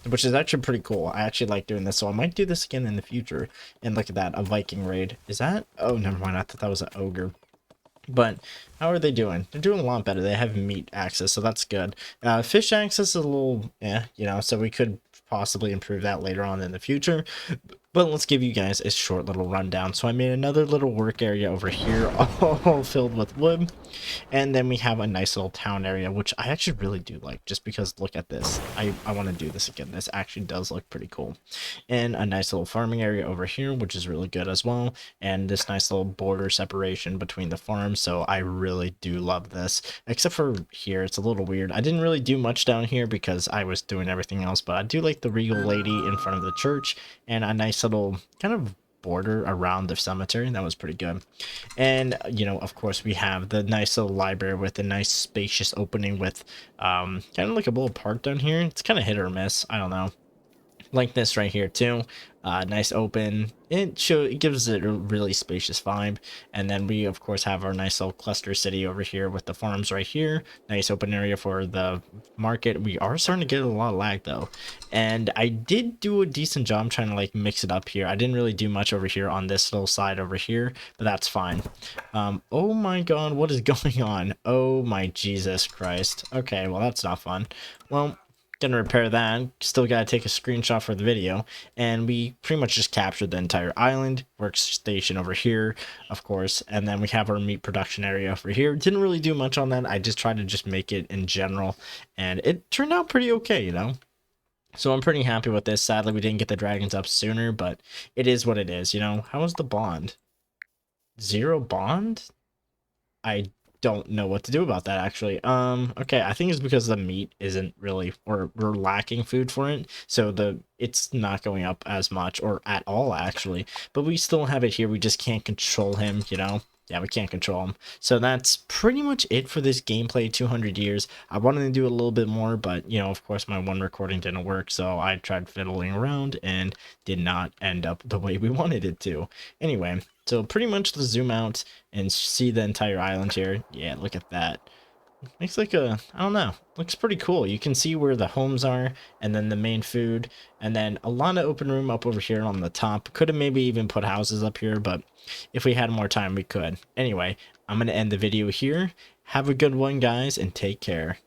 which is actually pretty cool. I actually like doing this, so I might do this again in the future. And look at that, a Viking raid. Is that? Oh, never mind, I thought that was an ogre. But how are they doing? They're doing a lot better. They have meat access, so that's good. Fish access is a little, you know, so we could possibly improve that later on in the future. But let's give you guys a short little rundown. So I made another little work area over here, all filled with wood. And then we have a nice little town area, which I actually really do like, just because look at this. I want to do this again. This actually does look pretty cool. And a nice little farming area over here, which is really good as well. And this nice little border separation between the farms. So I really do love this, except for here. It's a little weird. I didn't really do much down here because I was doing everything else, but I do like the regal lady in front of the church and a nice little kind of border around the cemetery. That was pretty good. And you know, of course, we have the nice little library with a nice spacious opening with kind of like a little park down here. It's kind of hit or miss, I don't know. like this right here too. Nice open. It gives it a really spacious vibe. And then we of course have our nice little cluster city over here with the farms right here. Nice open area for the market. We are starting to get a lot of lag though, and I did do a decent job trying to like mix it up here. I didn't really do much over here on this little side over here, but that's fine. Oh my god, what is going on? Oh my Jesus Christ. Okay, well that's not fun. Well, gonna repair that. Still gotta take a screenshot for the video, and we pretty much just captured the entire island. Workstation over here, of course, and then we have our meat production area over here. Didn't really do much on that. I just tried to just make it in general, and it turned out pretty okay, you know. So I'm pretty happy with this. Sadly, we didn't get the dragons up sooner, but it is what it is, you know. How was the bond? Zero bond? I don't know what to do about that actually. Okay, I think it's because the meat isn't really, or we're lacking food for it, so it's not going up as much or at all actually. But we still have it here. We just can't control him, you know. Yeah, we can't control him. So that's pretty much it for this gameplay 200 years. I wanted to do a little bit more, but you know, of course my one recording didn't work, so I tried fiddling around and did not end up the way we wanted it to. Anyway, so pretty much let's zoom out and see the entire island here. Yeah, look at that. Makes like a, I don't know, looks pretty cool. You can see where the homes are, and then the main food, and then a lot of open room up over here on the top. Could have maybe even put houses up here, but if we had more time, we could. Anyway, I'm going to end the video here. Have a good one, guys, and take care.